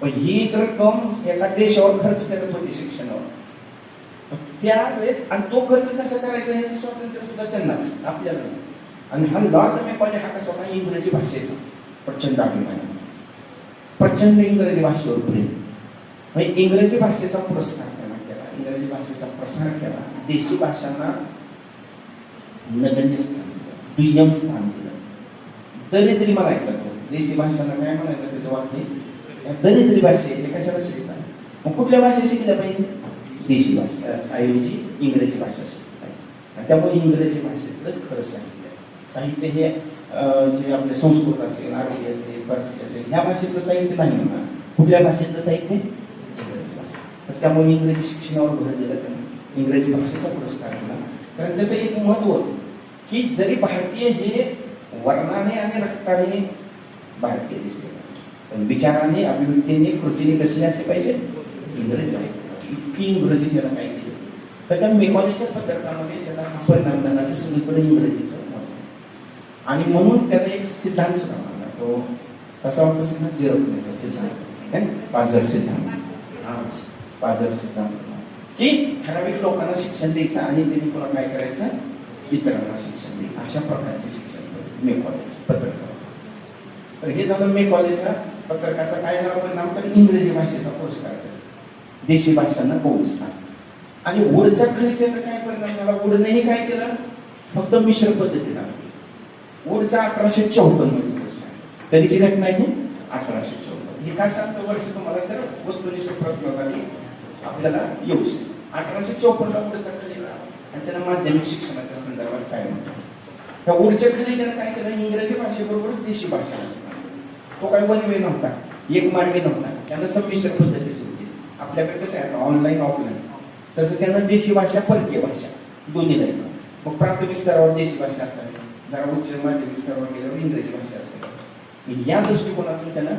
पण ही रक्कम एका देशावर खर्च करत होती शिक्षणावर त्यावेळेस. आणि तो खर्च कसा करायचा याचं स्वातंत्र्य सुद्धा त्यांनाच, आपल्याला. आणि हा लॉर्ड मेकॉले हा कसा होता? इंग्रजी भाषेचा प्रचंड अभिमान, प्रचंड इंग्रजी भाषेवर प्रेम. म्हणजे इंग्रजी भाषेचा पुरस्कार केला, इंग्रजी भाषेचा प्रसार केला, देशी भाषांना नगण्य स्थान दिलं, दुय्यम स्थान दिलं. दरिद्री म्हणायचा तो, देशी भाषांना काय म्हणायचं त्याचं वाक्य? दरिद्री भाषा आहे. कशाला शिकतात? मग कुठल्या भाषा शिकल्या पाहिजे? देशी भाषा ऐवजी इंग्रजी भाषा शिकली पाहिजे. त्यामुळे इंग्रजी भाषेतलंच खरं साहित्य आहे. साहित्य हे जे आपले संस्कृत असेल, आरबी असेल, फारसी असेल, ह्या भाषेतलं साहित्य नाही म्हणणार. कुठल्या भाषेतलं साहित्य? इंग्रजी भाषा. तर त्यामुळे इंग्रजी शिक्षणावर भर दिला त्यांनी, इंग्रजी भाषेचा पुरस्कार दिला. कारण त्याचं एक महत्व की जरी भारतीय हे वर्णाने आणि रक्ताने भारतीय दिसले पाहिजे, पण विचाराने, अभिव्यक्तीने, कृतीने कसले असले पाहिजे? इंग्रजी. इतकी इंग्रजी त्याला काय केली. तर त्या मेकॉलेच्या पत्रकामध्ये त्याचा हा परिणाम झाला की सगळीकडे इंग्रजीचं महत्व. आणि म्हणून त्याने एक सिद्धांत सुद्धा मांडला. तो कसा होता सिद्धांत? झिरपण्याचा सिद्धांत, पाझर सिद्धांत. पाझर सिद्धांत की ठराविक लोकांना शिक्षण द्यायचं आणि त्यांनी पुन्हा काय करायचं? इतरांना शिक्षण द्यायचं. अशा प्रकारचे शिक्षण मेकॉलेचं पत्रकार. तर हे झालं मेकॉलेचा पत्रकाचा काय झाला परिणाम? तर इंग्रजी भाषेचा पुरस्कार, देशी भाषांना बहुस्थान. आणि वुडच्या खाली त्याचा काय परिणाम झाला? वुडनेही काय केलं? फक्त मिश्र पद्धतीला. वुडचा 1854 मध्ये कधीची घटना आहे? 1854. हे काय सांगतो वर्ष तुम्हाला? तर वस्तुनिष्ठ प्रश्नासाठी आपल्याला येऊ शकते. 1854 ला वुडचा खाली आणि त्याला माध्यमिक शिक्षणाच्या संदर्भात काय म्हणतात? त्या वुडच्या खाली त्यानं काय केलं? इंग्रजी भाषेबरोबर देशी भाषा असणार. तो काही वन वे नव्हता, एक मार्गे नव्हता. त्यानं संमिश्र पद्धती सुरू केली. आपल्याकडे कसं आहे ऑनलाईन ऑफलाईन, तसं त्यानं देशी भाषा, परकीय भाषा दोन्ही नाही. मग प्राथमिक स्तरावर देशी भाषा असावी, जरा उच्च माध्यमिक स्तरावर गेल्यावर इंग्रजी भाषा असावी. या दृष्टिकोनातून त्यानं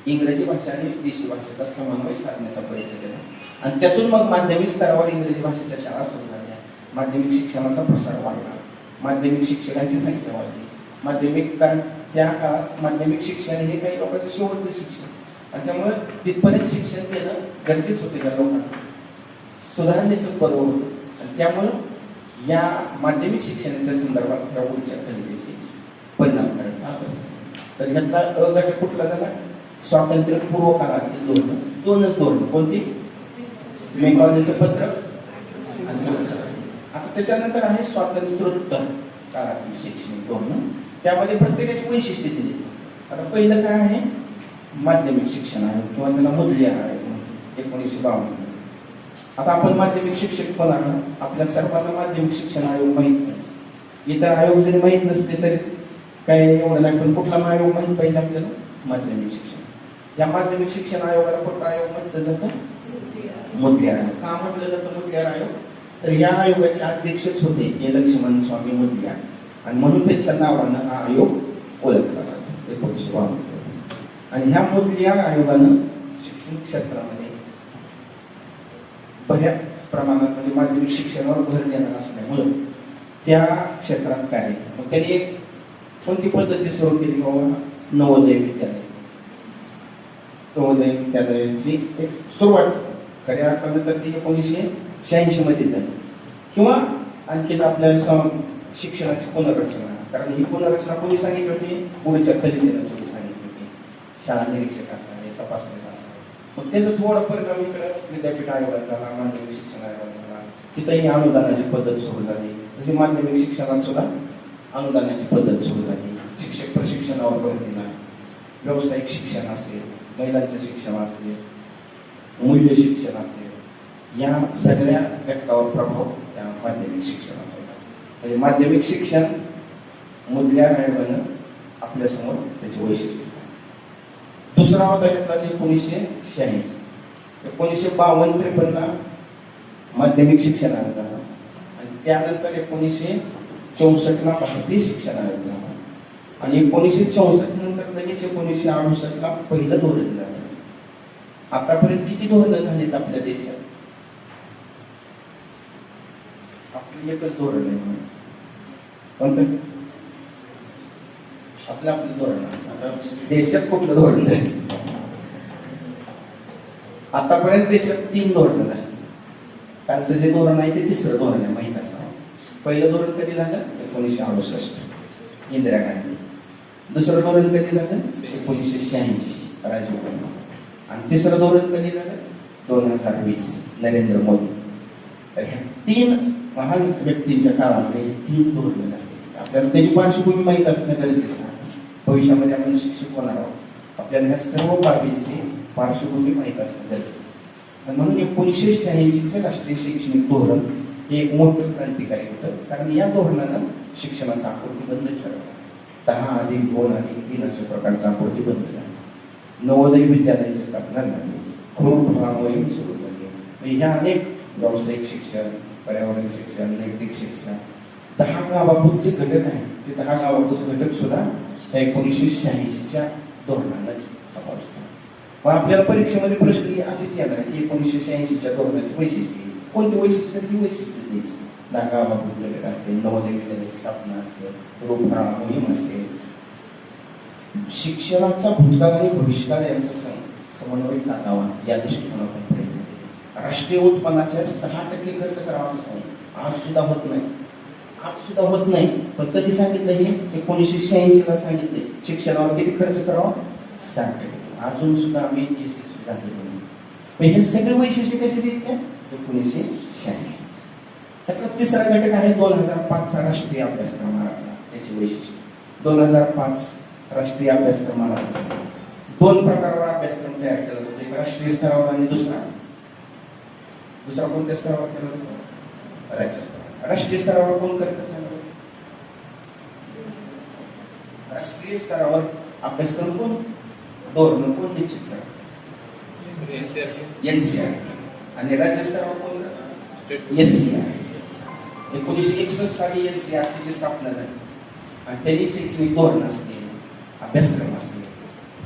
इंग्रजी भाषा आणि देशी भाषेचा समन्वय साधण्याचा प्रयत्न केला. आणि त्यातून मग माध्यमिक स्तरावर इंग्रजी भाषेच्या शाळा सुरू झाल्या. माध्यमिक शिक्षणाचा प्रसार वाढला, माध्यमिक शिक्षकांची संख्या वाढली. माध्यमिक, कारण त्या काळात माध्यमिक शिक्षण हे काही लोकांचं शेवटचं शिक्षण, आणि त्यामुळे तिथपर्यंत शिक्षण देणं गरजेचं होते त्या लोकांना. सुधारणेचं पर्व होतं. आणि त्यामुळं या माध्यमिक शिक्षणाच्या संदर्भात त्या पुढच्या खरेदीची परिणाम करत आला. तर ह्यातला अ घटक कुठला झाला? स्वातंत्र्यपूर्व काळातील धोरण. दोनच धोरण. कोणती? मेकॉलेचं पत्र आणि वुडचं. आता त्याच्यानंतर आहे स्वातंत्र्योत्तर काळातील शैक्षणिक धोरण. त्यामध्ये प्रत्येकाची वैशिष्ट्ये दिली. आता पहिलं काय आहे? माध्यमिक शिक्षण आहे किंवा त्याला मुद्रिया आहे 1952. आता आपण माध्यमिक शिक्षक पण आहोत. आपल्या सर्वांना माध्यमिक शिक्षण आयोग माहीत नाही. इतर आयोग जरी माहीत नसले तरी काय एवढं नाही, पण कुठला आयोग माहीत पाहिजे आपल्याला? माध्यमिक शिक्षण. या माध्यमिक शिक्षण आयोगाला कुठला आयोग म्हटलं जातं? मुद्रिया आयोग. का म्हटलं जातं मुद्रिया आयोग? तर या आयोगाचे अध्यक्षच होते लक्ष्मण स्वामी मुद्रिया, आणि म्हणून त्यांच्या नावानं हा आयोग ओळखला जातो. 1952. आणि ह्या मोदलिया आयोगानं शिक्षण क्षेत्रामध्ये बऱ्याच प्रमाणात म्हणजे माध्यमिक शिक्षणावर भर देणार असल्यामुळं त्या क्षेत्रात काय मग त्यांनी एक कोणती पद्धती सुरू केली बाबा नवोदय विद्यालय. नवोदय विद्यालयाची एक सुरुवात खऱ्या अर्थानं तर ती 1986 मध्ये झाली. किंवा आणखी आपल्या शिक्षणाची पुनर्रचना, कारण ही पुनर्रचना कोणी सांगितली होती, पुढच्या खलिदेनं कोणी सांगितली होती, शाळा निरीक्षक असावे, तपासनीस असावे. मग त्याचं थोडं परिणाम इकडे विद्यापीठ आयोगात झाला, माध्यमिक शिक्षण आयोगात झाला. तिथंही अनुदानाची पद्धत सुरू झाली. तशी माध्यमिक शिक्षणात सुद्धा अनुदानाची पद्धत सुरू झाली. शिक्षक प्रशिक्षणावर भर दिला. व्यावसायिक शिक्षण असेल, महिलांचं शिक्षण असेल, मूल्य शिक्षण असेल, या सगळ्या घटकावर प्रभाव त्या माध्यमिक शिक्षणाचा होता. म्हणजे माध्यमिक शिक्षण मोदलिया आयोगानं आपल्यासमोर त्याची वैशिष्ट्ये सांगितली. दुसरा होता घेतला 1986. 1952-53 माध्यमिक शिक्षण आयोग झाला आणि त्यानंतर 1964 भारतीय शिक्षण आयोग झाला आणि 1964 नंतर लगेच 1968 पहिलं धोरण झालं. आतापर्यंत किती धोरणं झालीत आपल्या देशात? आपलं एकच धोरण आहे. कोणतं? आपलं धोरण. आता देशात कुठलं धोरण झालं? आतापर्यंत देशात 3 धोरणं झाली. त्यांचं जे धोरण आहे ते तिसरं धोरण आहे, माहीत असावं. पहिलं धोरण कधी झालं? 1968 इंदिरा गांधी. दुसरं धोरण कधी झालं? 1986 राजीव गांधी. आणि तिसरं धोरण कधी झालं? 2020 नरेंद्र मोदी. तर ह्या 3 महान व्यक्तींच्या काळामध्ये 3 धोरणं झाली. आपल्याला त्याची पार्श्वभूमी माहीत असणं गरजेचं आहे. भविष्यामध्ये आपण शिक्षक होणार आहोत, आपल्याला ह्या सर्व बाबींची पार्श्वभूमी माहीत असणं गरजेचं आहे. आणि म्हणून 1986 राष्ट्रीय शैक्षणिक धोरण हे एक मोठं क्रांतिकारी होतं. कारण या धोरणानं शिक्षणाचा आकृती बंद ठरवला. 10+2+3 अशा प्रकारचा आकृती बंद झाला. नवोदय विद्यालयाची स्थापना झाली. क्रूर मोहीम सुरू झाली. ह्या अनेक व्यावसायिक शिक्षण, पर्यावरण शिक्षण, नैतिक शिक्षण 10 गावाभूतचे घटक आहेत. ते 10 गावाभूत घटक सुद्धा 1986च्या धोरणानंच समाविष्ट झाले. मग आपल्याला परीक्षेमध्ये प्रश्न असेच येणार की 1986च्या धोरणाची वैशिष्ट्ये कोणती वैशिष्ट्य? ही वैशिष्ट्य द्यायची. 10 गावाभूत घटक असतील, नवोदय विद्यालयाची स्थापना असेल, रोगराळा मोहीम असेल, शिक्षणाचा भूतकाळ आणि भविष्यकाळ यांचा समन्वय साधावा या दृष्टिकोनातून प्रयत्न केले. राष्ट्रीय उत्पन्नाच्या 6% खर्च करावा असं सांगितलं. आज सुद्धा होत नाही. पण कधी सांगितलं? हे 1986ला सांगितले. शिक्षणावर किती खर्च करावा? 6%. अजून सुद्धा आम्ही यशस्वी झालेलो नाही. हे सगळे वैशिष्ट्य कशाचे येते? 1986. त्यातला तिसरा घटक आहे 2005चा राष्ट्रीय अभ्यासक्रम आराखडा. त्याची वैशिष्ट्य 2005 राष्ट्रीय अभ्यासक्रम आराखडा 2 प्रकारवर अभ्यासक्रम तयार केला जातो. एक राष्ट्रीय स्तरावर आणि दुसरा कोणत्या स्तरावर केला जातो? राज्य स्तरावर. राष्ट्रीय स्तरावर कोण करत असेल? राष्ट्रीय स्तरावर अभ्यासक्रम कोण, धोरण कोण निश्चित करतात? NCERT. आणि राज्य स्तरावर कोण करतात? SCERT. 1961 साली NCERTची स्थापना झाली आणि त्यांनी शैक्षणिक धोरण असतील, अभ्यासक्रम असतील,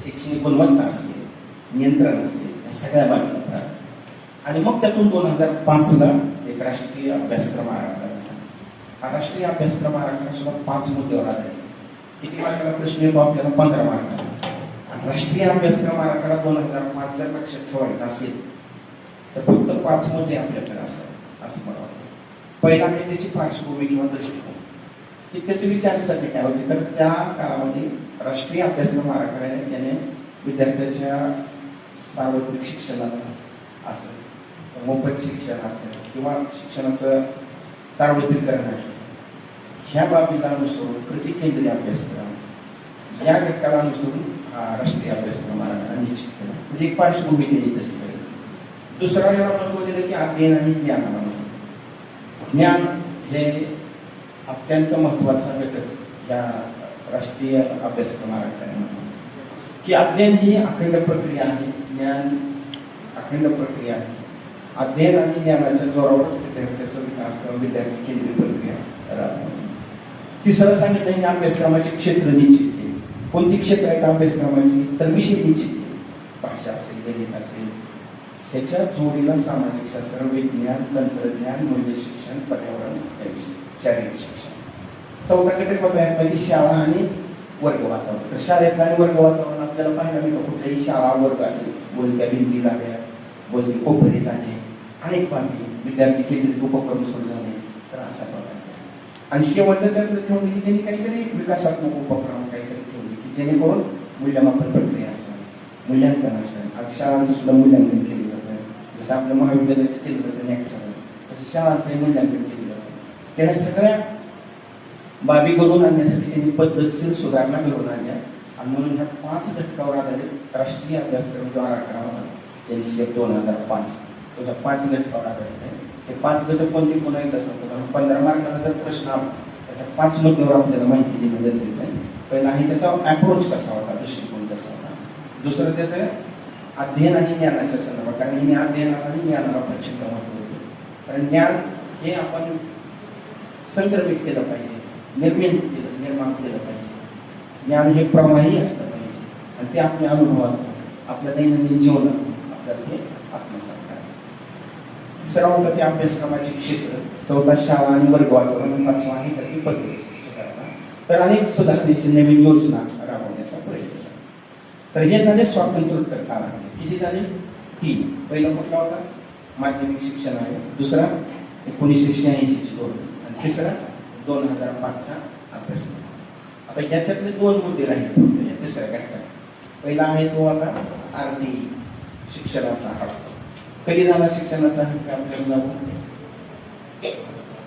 शैक्षणिक गुणवत्ता असतील, नियंत्रण असतील, या सगळ्या बाबी. आणि मग त्यातून 2005ला एक राष्ट्रीय अभ्यासक्रम आराखडा झाला. हा राष्ट्रीय अभ्यासक्रम आराखडा सुद्धा 5 मुद्द्यावर आधारित. किती मार्काला प्रश्न येतो? आपल्याला 15 मार्काला. आणि राष्ट्रीय अभ्यासक्रम आराखडा 2005 जर लक्षात ठेवायचा असेल तर फक्त 5 मुद्दे आपल्याकडे असावे असं मला वाटतं. पहिला म्हणजे त्याची पार्श्वभूमी किंवा दृष्टिकोन, की त्याचे विचारसरणी काय होते. तर त्या काळामध्ये राष्ट्रीय अभ्यासक्रम आराखड्याने त्याने विद्यार्थ्याच्या सार्वत्रिक शिक्षणाला असेल, मोफत शिक्षण असेल किंवा शिक्षणाचं सार्वत्रिकरण आहे, ह्या बाबीला अनुसरून कृतीकेंद्रीय अभ्यासक्रम या घटकाला अनुसरून हा राष्ट्रीय अभ्यासक्रम आराखडा निश्चित केला. म्हणजे एक पार्श्वभूमी केली तशी केली. दुसरा याला महत्व दिलं की अध्ययन आणि ज्ञानाला महत्व. ज्ञान हे अत्यंत महत्वाचा घटक या राष्ट्रीय अभ्यासक्रम आराखड्यामध्ये, की अध्ययन ही अखंड प्रक्रिया आहे. ज्ञान अखंड प्रक्रिया आहे. अध्ययन आणि ज्ञानाच्या जोरावर विद्यार्थ्याचा विकास करून विद्यार्थी केंद्रित प्रक्रिया राबवणे. तिसरं सांगितलं की अभ्यासक्रमाचे क्षेत्र निश्चित केले. कोणती क्षेत्र आहेत अभ्यासक्रमाची, तर विषय निश्चित केले. भाषा असेल, गणित असेल, त्याच्या जोडीला सामाजिक शास्त्र, विज्ञान, तंत्रज्ञान, मूल्य शिक्षण, पर्यावरण, शारीरिक शिक्षण. चौथा घटक होता यामध्ये शाळा आणि वर्ग वातावरण. तर शाळेतलं आणि वर्ग वातावरण आपल्याला पाहायला मिळतं. कुठल्याही शाळा वर्ग असेल, बोलत्या भिंती झाल्या, बोलती कोपरे झाले, अनेक बाबी, विद्यार्थी केंद्रित उपक्रम सुरू झाले, तर अशा प्रकारे. आणि शेवटचं त्यातलं ठेवलं की त्यांनी काहीतरी विकासात्मक उपक्रम काहीतरी ठेवले की जेणेकरून मूल्यमापन प्रक्रिया असेल, मूल्यांकन असेल. आज शाळांचं सुद्धा मूल्यांकन केलं जातं. जसं आपलं महाविद्यालयाचं केलं जातं नॅक्चरल, तसं शाळांचंही मूल्यांकन केलं जातं. त्या सगळ्या बाबी घडून आणण्यासाठी त्यांनी पद्धतशीर सुधारणा घडून आणल्या. आणि म्हणून ह्या 5 घटकावर आधारित राष्ट्रीय अभ्यासक्रम जो आराखडा होता NCF 2005, तो त्या 5 घटकावर आधारित आहे. ते 5 घटक कोणते पुन्हा एकदा सांगतो. कारण 15 मार्काला जर प्रश्न आला तर त्या 5 मुद्द्यावर आपल्याला माहिती देणं गरजेचं आहे. पहिला आहे त्याचा अप्रोच कसा होता, दृष्टिकोन कसा होता. दुसरं त्याचं अध्ययन आणि ज्ञानाच्या संदर्भात, कारण हे अध्ययनाला आणि ज्ञानाला प्रचंड महत्त्व होतं. कारण ज्ञान हे आपण संक्रमित केलं पाहिजे, निर्माण केलं पाहिजे. ज्ञान हे प्रवाही असलं पाहिजे आणि ते आपल्या अनुभवात, आपल्या दैनंदिन जीवनात आपल्याला हे आत्मसात करायचं. तिसरा होता ते अभ्यासक्रमाचे क्षेत्र. चौथा शाळा आणि वर्ग वातावरण. 5वा आहे त्याची पद्धत सुधारणा. तर अनेक सुधारणेची नवीन योजना राबवण्याचा प्रयत्न. तर हे झाले स्वातंत्र्योत्तर काळामध्ये. किती झाले? 3. पहिला कुठला होता? माध्यमिक शिक्षण आहे. दुसरा 1986 ची धोरण. आणि तिसरा 2005चा अभ्यासक्रम. आता ह्याच्यातले 2 मुद्दे राहिले या तिसऱ्या घटकात. पहिला आहे तो आता RTE, शिक्षणाचा हक्क. कधी झाला शिक्षणाचा हक्क आपल्याला?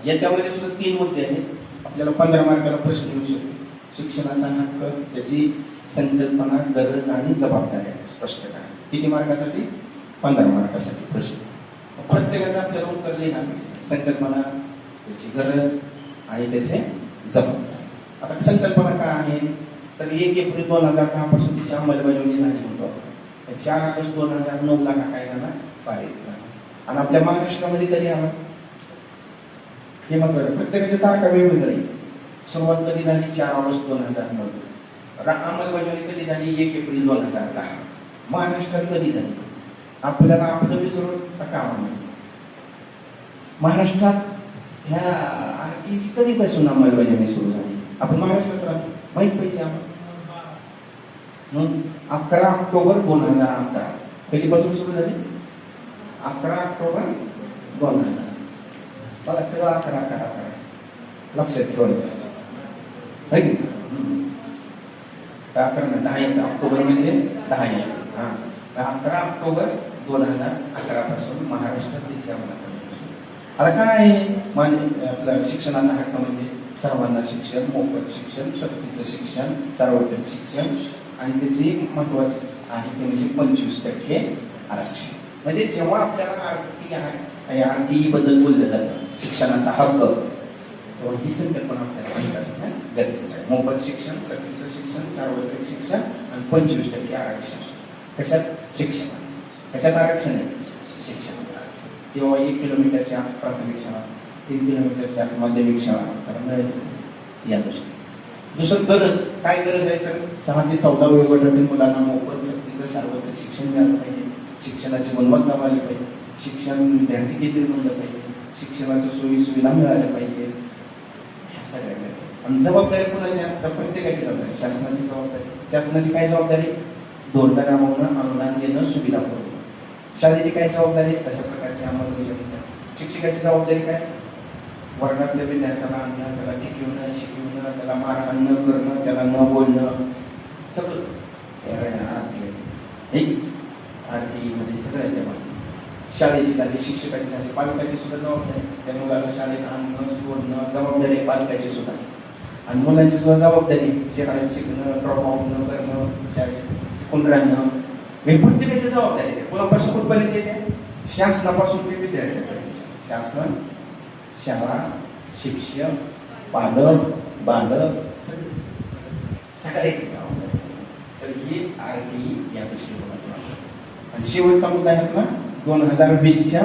याच्यामध्ये सुद्धा 3 मुद्दे आहेत. आपल्याला 15 मार्काला प्रश्न येऊ शकतो. शिक्षणाचा हक्क, त्याची संकल्पना, गरज आणि जबाबदारी स्पष्ट करा. किती मार्कासाठी? 15 मार्कासाठी प्रश्न. प्रत्येकाचं आपल्याला उत्तर लिहिणार. संकल्पना, त्याची गरज आणि त्याचे जबाबदारी. आता संकल्पना काय आहे? तर 1 एप्रिल 2010 पासून तिची अंमलबजावणी झाली होतो. 4 ऑगस्ट 2009 ला काय झाला? पारित झाला. आणि आपल्या महाराष्ट्रामध्ये कधी आला हे महत्त्वाचं. प्रत्येकाची तारखा वेगवेगळी. सुरुवात कधी झाली? 4 ऑगस्ट 2009. अंमलबजावणी कधी झाली? 1 एप्रिल 2010. महाराष्ट्रात कधी झाली? आपल्याला आपलं विसरून काम नाही. महाराष्ट्रात ह्या RTEची कधीपासून अंमलबजावणी सुरू झाली? आपण महाराष्ट्रात राहतो, माहीत पाहिजे आपण. 11 ऑक्टोबर 2011. कधीपासून सुरू झाली? 11 ऑक्टोबर 2000. मला सगळं 11 लक्षात ठेवायचं. 10 ऑक्टोबर म्हणजे 10 येत. 11 ऑक्टोबर 2011 पासून महाराष्ट्रात तिची अंमलबजावणी. आता काय आहे आपलं शिक्षणाचा हक्क? म्हणजे सर्वांना शिक्षण, मोफत शिक्षण, सक्तीचं शिक्षण, सार्वत्रिक शिक्षण. आणि त्याची महत्वाची आहे ते म्हणजे 25% आरक्षण. म्हणजे जेव्हा आपल्याला RTE बद्दल बोललं जातं, शिक्षणाचा हक्क, तेव्हा ही संकल्पना आपल्याला माहीत असणं गरजेचं आहे. मोफत शिक्षण, सक्तीचं शिक्षण, सार्वत्रिक शिक्षण आणि 25% आरक्षण. कशात? शिक्षण. कशात आरक्षण आहे? शिक्षण. तेव्हा 1 किलोमीटरच्या प्राथमिक शाळा, 3 किलोमीटरच्या माध्यमिक शाळा तर मिळेल या दृष्टीने. दुसरं गरज काय? गरज आहे तर 6 ते 14 वयोगटातील मुलांना मोफत सक्तीचं सार्वत्रिक शिक्षण मिळालं पाहिजे. शिक्षणाची गुणवत्ता वाढली पाहिजे. शिक्षण विद्यार्थी केंद्रित बनलं पाहिजे. शिक्षणाच्या सोयी सुविधा मिळाल्या पाहिजे. ह्या सगळ्या. आणि जबाबदारी कोणाच्या? तर प्रत्येकाची जबाबदारी. शासनाची जबाबदारी. शासनाची काय जबाबदारी? धोरण राबवणं, अनुदान देणं, सुविधा पुरवणं. शाळेची काय जबाबदारी? अशा प्रकारची अंमलबजावणी. शिक्षकाची जबाबदारी काय? वर्गातल्या विद्यार्थ्याला आणणं, त्याला टिकवणं, शिकवणं, त्याला मारहाण न करणं, त्याला न बोलणं, सगळं RTE मध्ये सगळं आहे. तेव्हा शाळेची झाली, शिक्षकाची झाली, पालकाची सुद्धा जबाबदारी. त्या मुलाला शाळेत आणणं, सोडणं, जबाबदारी पालकाची सुद्धा. आणि मुलांची सुद्धा जबाबदारी शाळेत शिकणं, ड्रॉपआउट न करणं, शाळेत टिकून राहणं. हे प्रत्येकाची जबाबदारी आहे. कोणापासून कुठपर्यंत येते? शासनापासून ते विद्यार्थ्यापर्यंत. शासन, शाळा, शिक्षक, पालक, बालक सगळ्याची जबाबदारी. तर ही RTE या दृष्टिकोनातून. आणि शेवटचा मुद्दा आहे आपला 2020च्या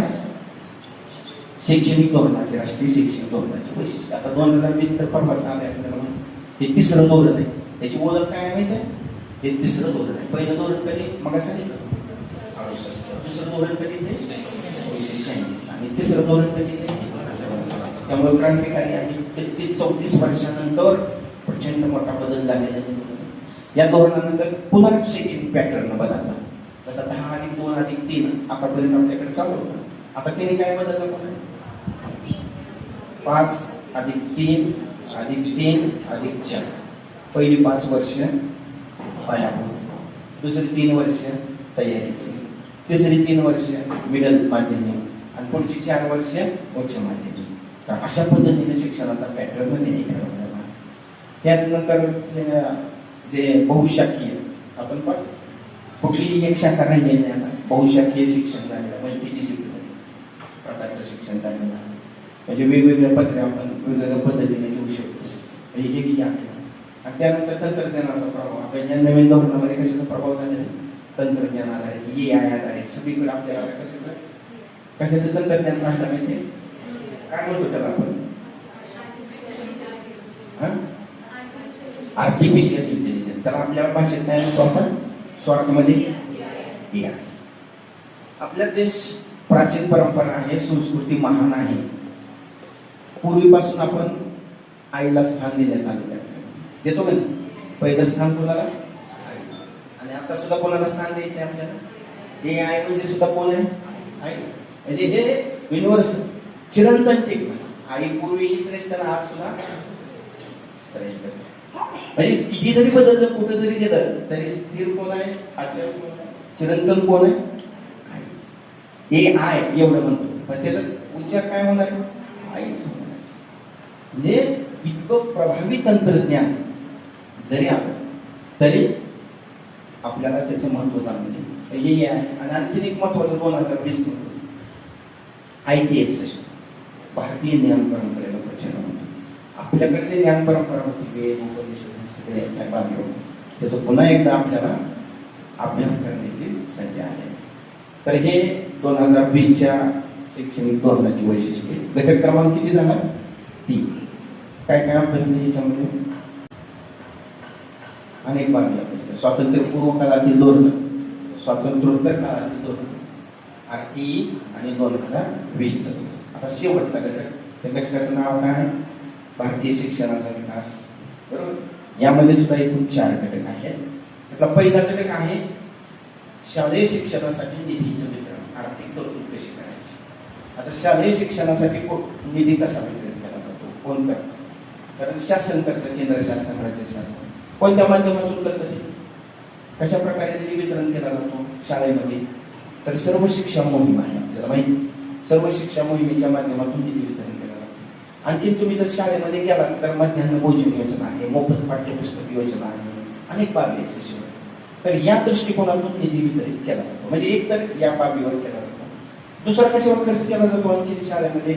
शैक्षणिक धोरणाचे, राष्ट्रीय शैक्षणिक धोरणाचे वैशिष्ट्य. आता 2020 तर परवा चालू आहे आपल्याला. हे 3रं धोरण आहे. त्याची ओळख काय आहे माहिती आहे? हे तिसरं धोरण आहे. पहिलं धोरण कधी मग सांगितलं 68, दुसरं धोरण कधी ते 1986 आणि तिसरं धोरण कधी ते 2012. त्यामुळे क्रांतिकारी आणि 33-34 वर्षानंतर प्रचंड मोठा बदल झालेला आहे. या धोरणानंतर पुन्हा शैक्षणिक पॅटर्न बदलला. जसा 10+2+3 आतापर्यंत आपल्याकडे चालू होतं. आता त्याने काय बदललं पुन्हा 5+3+3+4. पहिली 5 वर्ष पायाभूत, दुसरी 3 वर्ष तयारीची, तिसरी 3 वर्ष मिडल माध्यमिक आणि पुढची 4 वर्ष उच्च माध्यमिक. तर अशा पद्धतीने शिक्षणाचा पॅटर्न त्यांनी ठरवलेला. त्याचनंतर जे बहुशाखीय आपण पाहतो, कुठलीही एक शाखा राहिलेली नाही. आता बहुशाखीय शिक्षण झालेलं, मल्टीडिसिप्लिनरी प्रकारचं शिक्षण झालेलं आहे. म्हणजे वेगवेगळ्या पद्धती आपण वेगवेगळ्या पद्धतीने घेऊ शकतो. हे आहे. आणि त्यानंतर तंत्रज्ञानाचा प्रभाव. आता या नवीन धोरणामध्ये कशाचा प्रभाव झालेला? तंत्रज्ञान आधारित, AI आधारित. सगळीकडे आपल्याला कशाचं तंत्रज्ञान राहतं माहिती? काय म्हणतो त्याला आपण? Artificial intelligence. त्याला आपल्या भाषेत काय म्हणतो आपण? शॉर्टमध्ये AI. आपला देश प्राचीन परंपरा आहे, संस्कृती महान आहे. पूर्वीपासून आपण आईला स्थान देण्यात आलेलं आहे. देतो का? पहिलं स्थान कोणाला? आणि आता सुद्धा कोणाला स्थान द्यायचं आहे आपल्याला? AI म्हणजे सुद्धा कोण आहे? आई. म्हणजे हे युनिव्हर्सल चिरंतन टिकणं. आई पूर्वी श्रेष्ठ, आज सुद्धा श्रेष्ठ. म्हणजे किती जरी बदललं, कुठं जरी गेलं तरी स्थिर कोण आहे? आचार्य कोण आहे? चिरंतन कोण आहे? AI एवढं म्हणतो, पण त्याचा उच्चार काय होणार? आईच होणार. म्हणजे इतकं प्रभावी तंत्रज्ञान जरी आलं तरी आपल्याला त्याचं महत्व जाणून हे आहे. आणि आणखीन एक महत्वाचं 2020 ITS सेशन, भारतीय ज्ञान परंपरेला प्रचंड होतं. आपल्याकडे जे ज्ञान परंपरा होती, वेद उपनिषद सगळे त्याचा पुन्हा एकदा आपल्याला अभ्यास करण्याची संधी आहे. तर हे 2020च्या शैक्षणिक धोरणाची वैशिष्ट्ये. घटक क्रमांक किती जाणार? 3. काय काय अभ्यासले याच्यामध्ये? अनेक बाबी अभ्यासल्या. स्वातंत्र्यपूर्व काळातील धोरण, स्वातंत्र्योत्तर काळातील धोरण, RTE आणि 2020चं. आता शेवटचा घटक, त्या घटकाचं नाव काय आहे? भारतीय शिक्षणाचा विकास. बरोबर. यामध्ये सुद्धा एकूण 4 घटक आहेत. त्यातला पहिला घटक आहे शालेय शिक्षणासाठी निधीचं वितरण, आर्थिक तरतूद कशी करायची. आता शालेय शिक्षणासाठी निधी कसा वितरण केला जातो? कोण करतं? कारण शासन करतं, केंद्र शासन, राज्य शासन. कोणत्या माध्यमातून करतं ते? कशा प्रकारे निधी वितरण केला जातो शाळेमध्ये? तर सर्व शिक्षा मोहीम आहे, आपल्याला माहिती. सर्व शिक्षा मोहिमेच्या माध्यमातून निधी वितरण केलं जातं. आणखी तुम्ही जर शाळेमध्ये गेलात तर मध्यान्ह भोजन योजना आहे, मोफत पाठ्यपुस्तक योजना आहे, अनेक बाबी आहेत शिक्षण. तर या दृष्टिकोनातून निधी वितरित केला जातो. म्हणजे एक तर या बाबीवर केला जातो. दुसरा कशावर खर्च केला जातो? आणखी शाळेमध्ये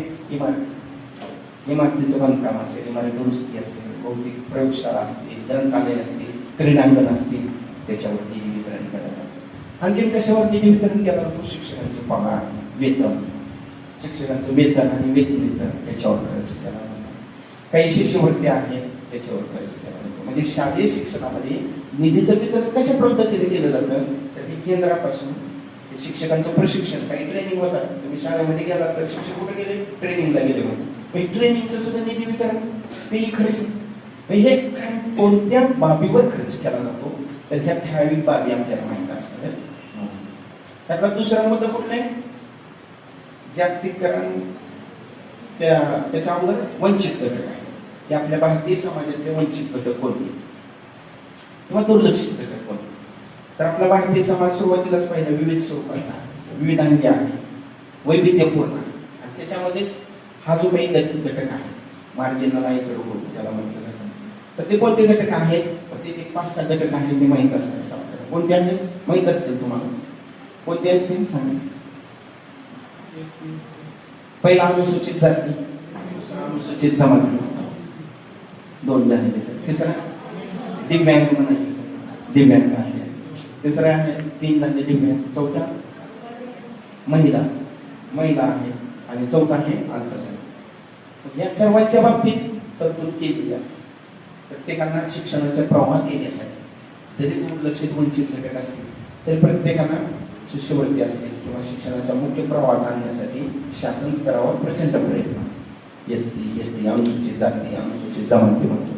इमारतीचं बांधकाम असेल, इमारत दुरुस्ती असेल, भौतिक प्रयोगशाळा असतील, ग्रंथालय असतील, क्रीडांगण असतील, त्याच्यावरती निधी वितरण केलं जातं. आणखी कशावर निधी वितरण केला जातो? शिक्षकांचे पगार, वेतन, शिक्षकांचं वेतन आणि वेतन वितरण याच्यावर खर्च केला जातो. काही शिष्यवृत्ती आहेत त्याच्यावर खर्च केला जातो. म्हणजे शालेय शिक्षणामध्ये निधीचं वितरण कशा पद्धतीने केलं जातं? तर ते केंद्रापासून शिक्षकांचं प्रशिक्षण, काही ट्रेनिंग होतात. तुम्ही शाळेमध्ये गेलात तर शिक्षक कुठे गेले? ट्रेनिंगला गेले होते. ट्रेनिंगचं सुद्धा निधी वितरण, तेही खर्च. हे कोणत्या बाबीवर खर्च केला जातो? तर ह्या ठराविक बाबी आपल्याला माहित असतात. त्यातला दुसरा मुद्दा कुठला आहे? जागतिकीकरण. त्याच्या अगोदर वंचित घटक आहे. ते आपल्या भारतीय समाजातले वंचित घटक कोणते किंवा दुर्लक्षित घटक कोणते? तर आपला भारतीय समाज सुरुवातीलाच पहिला विविध स्वरूपाचा, विविधांगी आहे, वैविध्यपूर्ण आहे. आणि त्याच्यामध्येच हा जो काही घटक आहे, मार्जिनलाइज्ड होतो त्याला म्हटलं जातं. तर ते कोणते घटक आहेत? त्याचे 5-6 घटक आहेत, ते माहीत असतात आपल्याला. कोणते आहेत माहीत असतील तुम्हाला? कोणते आहेत ते सांगा. पहिला अनुसूचित जाती, दुसरा अनुसूचित जमाती, 2 झालेले. तिसरा दिव्यांग म्हणायचे, दिव्यांग आहे. तिसरा आहे 3 झाले दिव्यांग. चौथा महिला आहे. आणि चौथा आहे अल्पसंख्याक. या सर्वांच्या बाबतीत तरतूद केली आहे. प्रत्येकांना शिक्षणाच्या प्रवाहात येण्यासाठी जरी दुर्लक्षित वंचित घटक असतील तरी प्रत्येकांना शिष्यवृत्ती असतील किंवा शिक्षणाच्या मुख्य प्रवाहात आणण्यासाठी शासन स्तरावर प्रचंड प्रयत्न SC, ST, अनुसूचित जाती, अनुसूचित जमाती म्हणतो.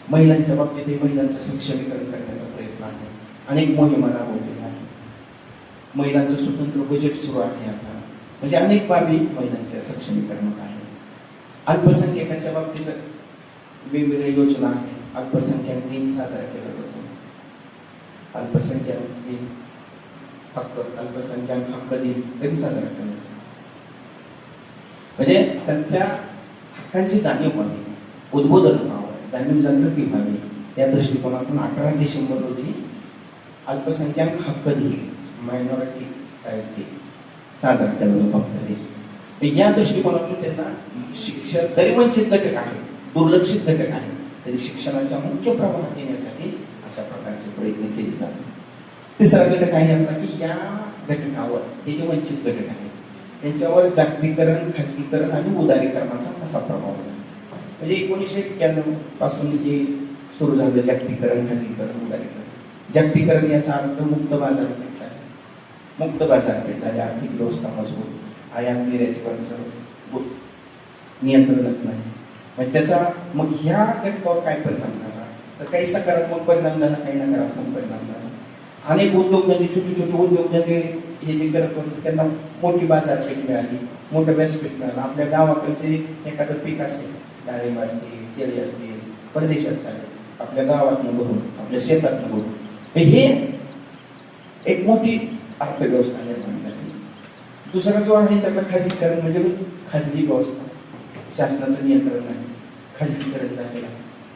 महिलांच्या बाबतीतही महिलांचं सक्षमीकरण करण्याचा प्रयत्न आहे. अनेक मोहिमा राबवलेल्या आहेत. महिलांचं स्वतंत्र बजेट सुरू आहे आता. म्हणजे अनेक बाबी महिलांच्या सक्षमीकरणात आहे. अल्पसंख्याकांच्या बाबतीत वेगवेगळ्या योजना आहेत. अल्पसंख्याक दिन साजरा केला जातो. अल्पसंख्याक दिन हक्क, अल्पसंख्याक हक्क दिन कधी साजरा केला जातो? म्हणजे त्यांच्या हक्कांची जाणीव व्हावी, उद्बोधन व्हावं, जाणीव जागृती व्हावी, या दृष्टिकोनातून 18 डिसेंबर रोजी अल्पसंख्याक हक्क दिन, मायनॉरिटी राईट डे साजरा केला जातो आपल्या देशात. या दृष्टिकोनातून त्यांना शिक्षण जरी वंचित घटक आहे, दुर्लक्षित घटक आहे, तरी शिक्षणाच्या मुख्य प्रवाहात येण्यासाठी अशा प्रकारचे प्रयत्न केले जातात. तिसरा घटक आहे आपला की या घटकावर हे जे वंचित घटक आहेत त्यांच्यावर जागतिकीकरण, खाजगीकरण आणि उदारीकरणाचा कसा प्रभाव झाला. म्हणजे 1991 पासून हे सुरू झालं जागतिकीकरण, खाजगीकरण, उदारीकरण. जागतिकीकरण याचा अर्थ मुक्त बाजारपेठ झाली. मुक्त बाजारपेठ झाली, आर्थिक व्यवस्था मजबूत, आयात निर्यातीवरचं नियंत्रणच नाही. म्हणजे त्याचा मग ह्या घटकावर काय परिणाम झाला तर काही सकारात्मक परिणाम झाला, काही नकारात्मक परिणाम झाला. अनेक उद्योगधंदे, छोटे छोटे उद्योगधंदे हे जे करत होते त्यांना मोठी बाजारपेठ मिळाली, मोठं व्यासपीठ मिळालं. आपल्या गावाकडचे एखादं पीक असेल, डाळिंब असतील, केळी असतील, परदेशात चालेल, आपल्या गावातनं बघून, आपल्या शेतातनं बघून, हे एक मोठी अर्थव्यवस्था निर्माण झाली. दुसरा जो आहे त्याला खाजगीकरण, म्हणजे खाजगी व्यवस्था, शासनाचं नियंत्रण नाही, खाजगीकरण झालेलं.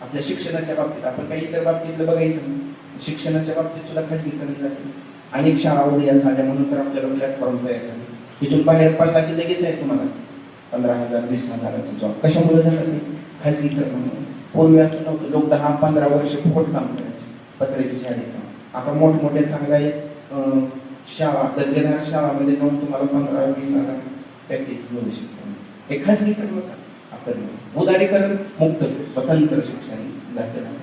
आपल्या शिक्षणाच्या बाबतीत आपण काही इतर बाबतीतलं बघायचं नाही, शिक्षणाच्या बाबतीत सुद्धा खाजगीकरण झाले. अनेक शाळा उदयास आल्या म्हणून तर आपल्याला प्लॅटफॉर्म तयार झाले. तिथून बाहेर पडला की लगेच आहे तुम्हाला 15,000 20,000चा जॉब. कशामुळे झालं ते? खाजगीकरणामुळे. पूर्वी असं नव्हतं, लोक 10-15 वर्ष फुकट काम करायचे पत्र्याची शाळेत काम. आता मोठमोठ्या चांगल्या शाळा, दर्जेदार शाळामध्ये जाऊन तुम्हाला 15-20,000 पॅकेज मिळू शकतो. हे खाजगीकरणाचा आपण उदारीकरण, मुक्त स्वतंत्र शिक्षण झालेलं आहे.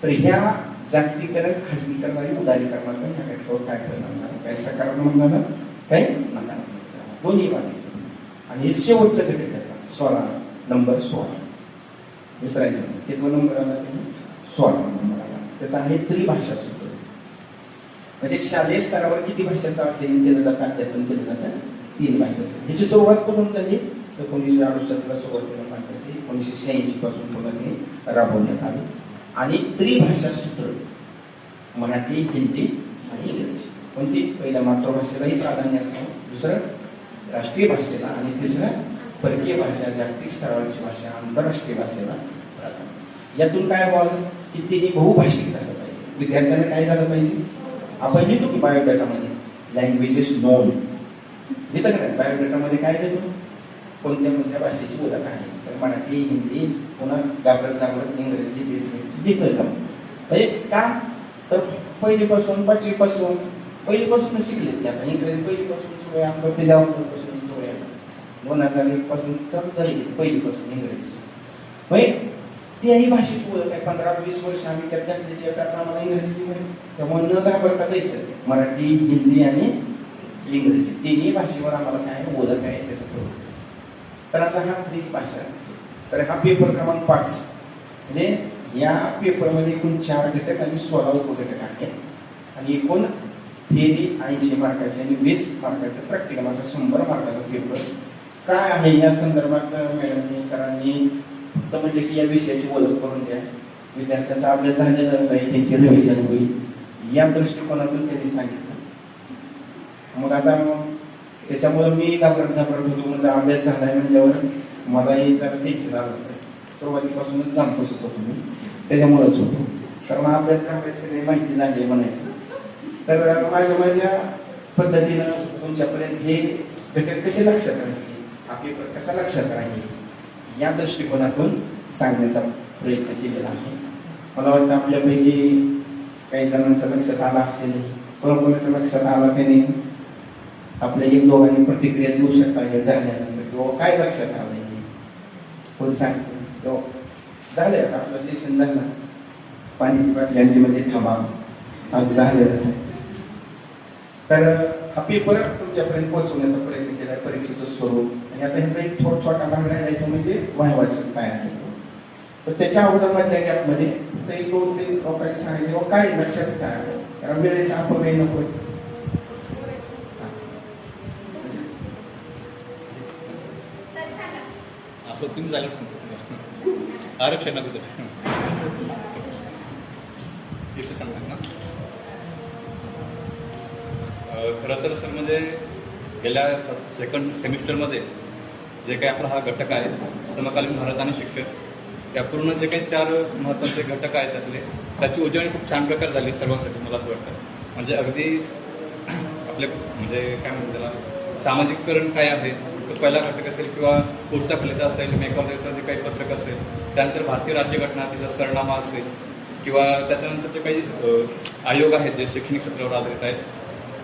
तर ह्या जागतिकीकरण, खाजगीकरण आणि उदारीकरणाचा ह्या घटकावर काय परिणाम झाला? काय सकारात्मक झालं, काय नकारात्मक झालं, दोन्ही बाबतीत. आणि शेवटचं घटक आहे 16 नंबर 16 विसरायचं नाही. कितवा नंबर आला? 16 नंबर आला. त्याचा आहे त्रिभाषा सूत्र. म्हणजे शालेय स्तरावर किती भाषेचा अध्ययन केलं जातं, अध्यापन केलं जातं? 3 भाषेचं. ह्याची सुरुवात करून झाली 1968 सुरुवातीला मांडण्यात आली, 1986 पासून पुन्हा ते राबवण्यात आले. आणि त्रिभाषा सूत्र मराठी, हिंदी आणि इंग्रजी. कोणती? पहिल्या मातृभाषेलाही प्राधान्य असावं, दुसरं राष्ट्रीय भाषेला, आणि तिसरं परकीय भाषा, जागतिक स्तरावरची भाषा, आंतरराष्ट्रीय भाषेला प्राधान्य. यातून काय व्हावं की तिने बहुभाषिक झालं पाहिजे. विद्यार्थ्यांना काय झालं पाहिजे? आपण लिहितो की बायोडेटामध्ये लँग्वेजेस नोन लिहितं का? बायोडेटामध्ये काय लिहितो? कोणत्या कोणत्या भाषेची ओळख आहे? तर मराठी, हिंदी, पुन्हा घाबरत इंग्रजी लिहितोय का? म्हणजे का? तर पहिलीपासून 5वी पहिलीपासून शिकले की आता इंग्रजी पहिलीपासून सुरू आहे, आपण त्याच्या अगोदरपासून सुरू आहे. 2001 पासून तर झाली पहिलीपासून इंग्रजी. म्हणजे त्याही भाषेची ओळख आहे. 15-20 वर्ष आम्ही त्यात घातलेली याचा अर्थ आम्हाला इंग्रजीची माहिती. त्यामुळे न घाबरता द्यायचं मराठी, हिंदी आणि इंग्रजी तिन्ही भाषेवर आम्हाला काय ओळख आहे त्याचं कळू. तर असा हा त्रिभाषा. तर हा पेपर क्रमांक 5. म्हणजे या पेपरमध्ये एकूण 4 घटक आणि 16 उपघटक आहेत. आणि एकूण थिअरी 80 मार्काचे आणि 20 मार्काचे प्रॅक्टिकल, असा 100 मार्काचा पेपर. काय आहे या संदर्भात मॅडमनी, सरांनी फक्त म्हणजे की या विषयाची ओळख करून द्या, विद्यार्थ्यांचा अभ्यास झालेलाच आहे, त्यांची रिव्हिजन होईल या दृष्टिकोनातून त्यांनी सांगितलं. मग आता त्याच्यामुळे मी घाबरत होतो, म्हणजे अभ्यास झालाय म्हणल्यावर मलाही जरा टेन्शन आलं होतं. सुरुवातीपासूनच गाम बसत होतो मी, त्याच्यामुळेच होतो. कारण अभ्यास झाला, सगळी माहिती झाली म्हणायचं. तर माझ्या पद्धतीनं तुमच्यापर्यंत हे घटक कसे लक्षात राहील, हा पेपर कसा लक्षात राहील या दृष्टिकोनातून सांगण्याचा प्रयत्न केलेला आहे. मला वाटतं आपल्यापैकी काही जणांच्या लक्षात आला असेल, कोणाकोणाच्या लक्षात आला त्याने आपल्या 1-2 प्रतिक्रिया देऊ शकता. हे झाल्यानंतर किंवा काय लक्षात आलं कोण सांगतो झालं आता आपलं सेशन झालं. पाण्याची बाटली आणली म्हणजे थांबा, आज झालं. तर हा पेपर तुमच्यापर्यंत पोहोचवण्याचा प्रयत्न केला, परीक्षेचं स्वरूप. आणि आता ह्याचा एक छोटा भाग राहिला तो म्हणजे व्हायवाचं काय आहे. तर त्याच्या अगोदर मधल्या गॅपमध्ये फक्त एक 2-3 लोकांनी सांगितले काय लक्षात काय आलं, कारण वेळेचा अपव्यय नको. तर सांगा. आपलं तुम्ही झालं सांगतो आरक्षण इथे सांगणार ना. खरं तर सर म्हणजे गेल्या सेकंड सेमिस्टरमध्ये जे काही आपला हा घटक आहे समकालीन भारत आणि शिक्षण, त्या पूर्ण जे काही 4 महत्त्वाचे घटक आहेत त्याची उजळणी खूप छान प्रकारे झाली सर्वांसाठी मला असं वाटतं. म्हणजे अगदी आपले म्हणजे काय म्हणतात त्याला सामाजिककरण काय आहे तो पहिला घटक असेल, किंवा पुढचा फलिता असेल, मेकॉलॉजीचं जे काही पत्रक असेल, त्यानंतर भारतीय राज्यघटना तिचा सरनामा असेल, किंवा त्याच्यानंतरचे काही आयोग आहेत जे शैक्षणिक क्षेत्रावर आधारित आहेत.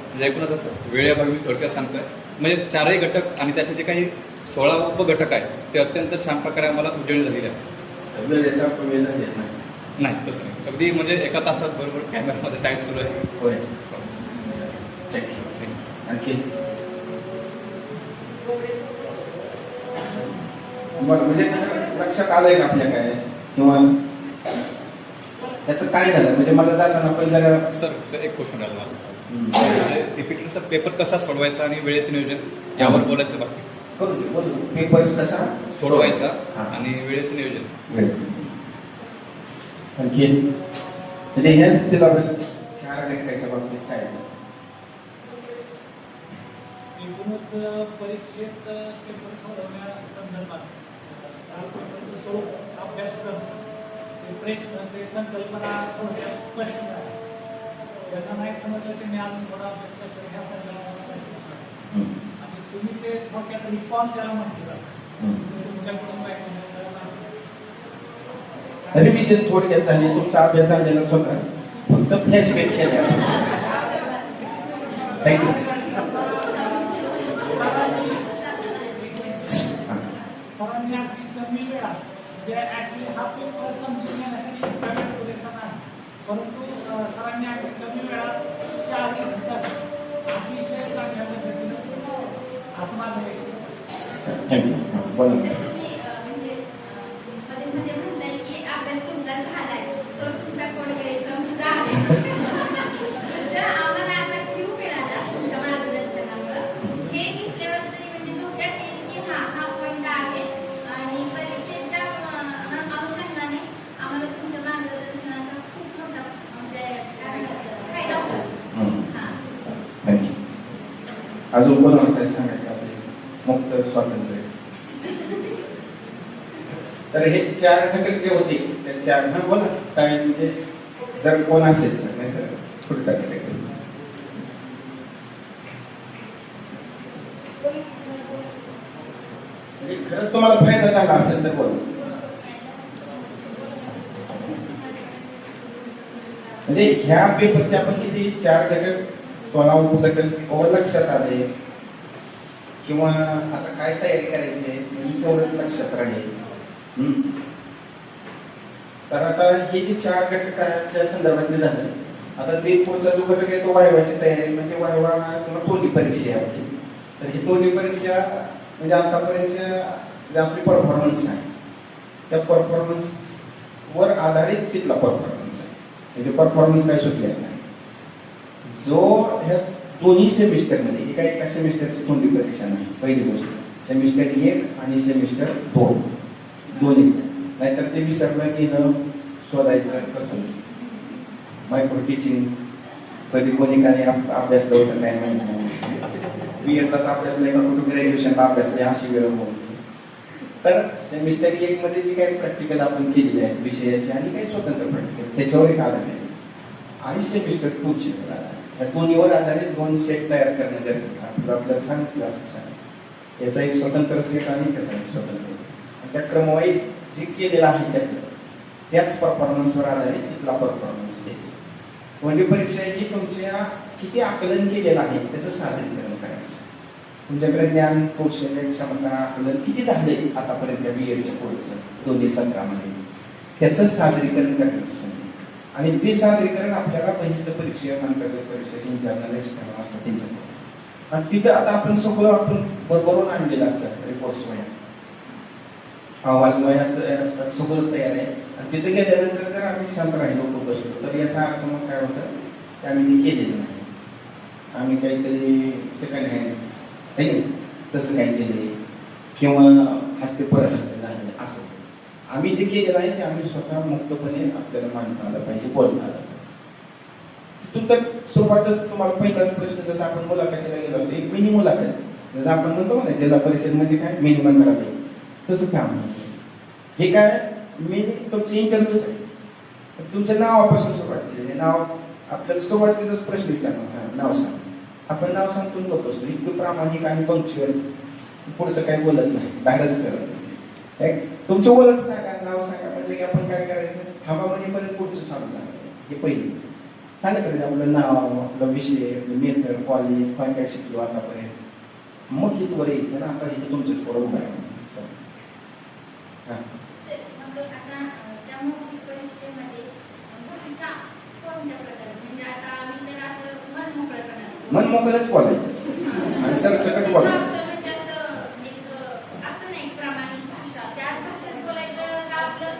म्हणजे एकूणच वेळेअभावी थोडक्यात सांगतोय. म्हणजे 4ही घटक आणि त्याचे जे काही 16 उपघटक आहेत ते अत्यंत छान प्रकारे आम्हाला उजळणी झालेली आहे. वेळेचा अपव्यय झालेला नाही तसं नाही, अगदी म्हणजे एका तासात बरोबर कॅमेरामध्ये टाईप सुरू आहे. होय. आणखी म्हणजे लक्षात आलंय का आपल्या काय, किंवा त्याचं काय झालं म्हणजे मला जाताना पहिला सर एक क्वेश्चन राहिला मला, म्हणजे रिपीटेड सर पेपर कसा सोडवायचा आणि वेळेचे नियोजन यावर बोलायचं बाकी. करू दे, बोलू. पेपर कसा सोडवायचा हा. आणि वेळेचं नियोजन. आणखी म्हणजे ह्या सिलेबस 4 घटकाच्या बाबतीत काय झालं? एकूणच परीक्षेत पेपर सोडवण्यासंदर्भात पेपरचं स्वरूप, अभ्यासक्रम, ते प्रश्न, ते संकल्पना थोडक्यात स्पष्ट आहे. त्यांना नाही समजलं ते मी अजून थोडा अभ्यास करतो ह्या संदर्भात. आणि तुम्ही ते थोडक्यात रिफॉर्म त्याला म्हटलं तुमच्याकडून काय रिव्हिजन थोडक्यात झाली, तुमचा अभ्यास झालेलाच होता, फक्त फ्लॅशबॅक केल्या. थँक्यू. सरांनी अगदी कमी वेळात म्हणजे ऍक्च्युली हा पेपर समजून घेण्यासाठी प्रगत पुरेसा नाही, परंतु सरांनी अगदी कमी वेळात 4ही घटक अतिशय चांगल्या पद्धतीने असं माझं थँक्यू. बोला. तर तुम्ही म्हणजे मध्ये म्हणताय की अभ्यास तुमचा झालाय, तो तुमचा कोड गैरसमज आहे. तर आम्हाला आता क्ल्यू मिळाला तुमच्या मार्गदर्शनामुळे. हे घेतल्यावर तरी म्हणजे डोक्यात येईल की हा पॉईंट आहे, आणि परीक्षेच्या अनुषंगाने आम्हाला तुमच्या मार्गदर्शनाचा खूप मोठा म्हणजे फायदा होतो. थँक्यू. अजून कोण म्हणताय सांगायचं आपले मुक्त स्वातंत्र्य. तर हे 4 घटक जे होते त्या 4 हा बोला काय म्हणजे जर कोण असेल तर, नाही तर पुढचा घटक. म्हणजे खरंच तुम्हाला फायदा झाला असेल तर बोला. म्हणजे ह्या पेपरचे आपण किती 4 घटक 16 उपघटक लक्षात आले, किंवा आता काय तयारी करायची आहे म्हणजे तेवढंच लक्षात राहील. तर आता हे जे 4 घटकाच्या संदर्भातले झाले. आता ते पुढचा जो घटक आहे तो वायवाची तयारी, म्हणजे वायवा किंवा तोंडी परीक्षा आहे आपली. तर ही तोंडी परीक्षा म्हणजे आतापर्यंत जे आपली परफॉर्मन्स आहे त्या परफॉर्मन्स वर आधारित तिथला परफॉर्मन्स आहे. म्हणजे परफॉर्मन्स काय सुटलेला नाही. जो ह्या दोन्ही सेमिस्टरमध्ये एका एका सेमिस्टरची तोंडी परीक्षा नाही. पहिली गोष्ट सेमिस्टर 1 आणि सेमिस्टर 2 दोन्हीच. नाहीतर ते विसरलं गेलं शोधायचं कसं. मायक्रो टीचिंग कधी कोणी काही अभ्यासलं होतं काय माहिती, बीएडलाच अभ्यासलं का कुठं ग्रॅज्युएशनला अभ्यासले अशी वेळ होती. तर सेमिस्टर 1 मध्ये जी काही प्रॅक्टिकल आपण केलेली आहे विषयाची आणि काही स्वतंत्र प्रॅक्टिकल त्याच्यावर एक आधार आहे, आणि सेमिस्टर 2 ची या दोन्हीवर आधारित 2 सेट तयार करणं गरजेचं आहे. आपल्याला सांगितलं असं सांग याचा एक स्वतंत्र सेट आणि त्याचा एक स्वतंत्र सेट. त्या क्रमवाईज जे केलेलं आहे त्याच परफॉर्मन्सवर आधारित तिथला परफॉर्मन्स द्यायचा. तोंडी परीक्षा ही तुमच्या किती आकलन केलेलं आहे त्याचं सादरीकरण करायचं. तुमच्याकडे ज्ञान कौशल्य क्षमता आकलन किती झाले आतापर्यंत बीएडच्या कोर्सचं दोन्ही सत्रामध्ये त्याचं सादरीकरण करण्याची संधी. आणि ते सादरीकरण आपल्याला बहिस्त परीक्षा, अंतर्गत परीक्षा, इंटरनल एक्सटर्नल असतात त्यांच्याकडे. आणि तिथं आता आपण सगळं आपण बरोबरून आणलेलं असतात, रिपोर्ट्स वया, अहवाल वया तयार असतात, सगळं तयार आहे. आणि तिथे गेल्यानंतर जर आम्ही शांत राहिलो, खूप बसलो, तर याचा अर्थ मग काय होतं की आम्ही ते केलेलं नाही, आम्ही काहीतरी सेकंड हँड आहे की तसं काही केले किंवा हस्ते परत हस्ते नाही असं. आम्ही जे केलेलं आहे ते आम्ही स्वतः मुक्तपणे आपल्याला मांडता आलं पाहिजे, बोलता आलं पाहिजे. तिथून तर सुरुवातच तुम्हाला पहिलाच प्रश्न, जसं आपण मुलाखतीला गेलो होतो, एक मिनी मुलाखत, जसं आपण म्हणतो ना जिल्हा परिषद म्हणजे काय मिनी मंत्रालय, तसं काम हे काय मिनी तुमचे इंटरव्ह्यूज आहे. तुमच्या नावापासून सुरुवात केली, नाव आपल्याला सुरुवातीचाच प्रश्न विचारणार, नाव सांग. आपण नाव सांगतो लोक असतो, इतकं प्रामाणिक आणि पंक्च्युअल, पुढचं काही बोलत नाही, धाडच करत नाही. तुमची ओळख सांगा, नाव सांगा, म्हणजे की आपण काय करायचं, थांबामध्ये पर्यंत पुढचं सांगू हे पहिले सांगितलं, आपलं नाव, आपला विषय, मेथड, कॉलेज, काय काय शिकलो आतापर्यंत, मग इथवर यायचं ना. आता इथे तुमचंच पुढं उभं आहे. मग आता त्या मौखिक परीक्षेमध्ये परीक्षा कोणत्या प्रकारची, म्हणजे आता आम्ही तर असं मन मोकळं मन मोकळंच बोलायचं आणि सरसकट बोलायचं. म्हणजे असं एक असं नाही प्रामाणिक भाषा, त्याच भाषेत बोलायचं का आपलं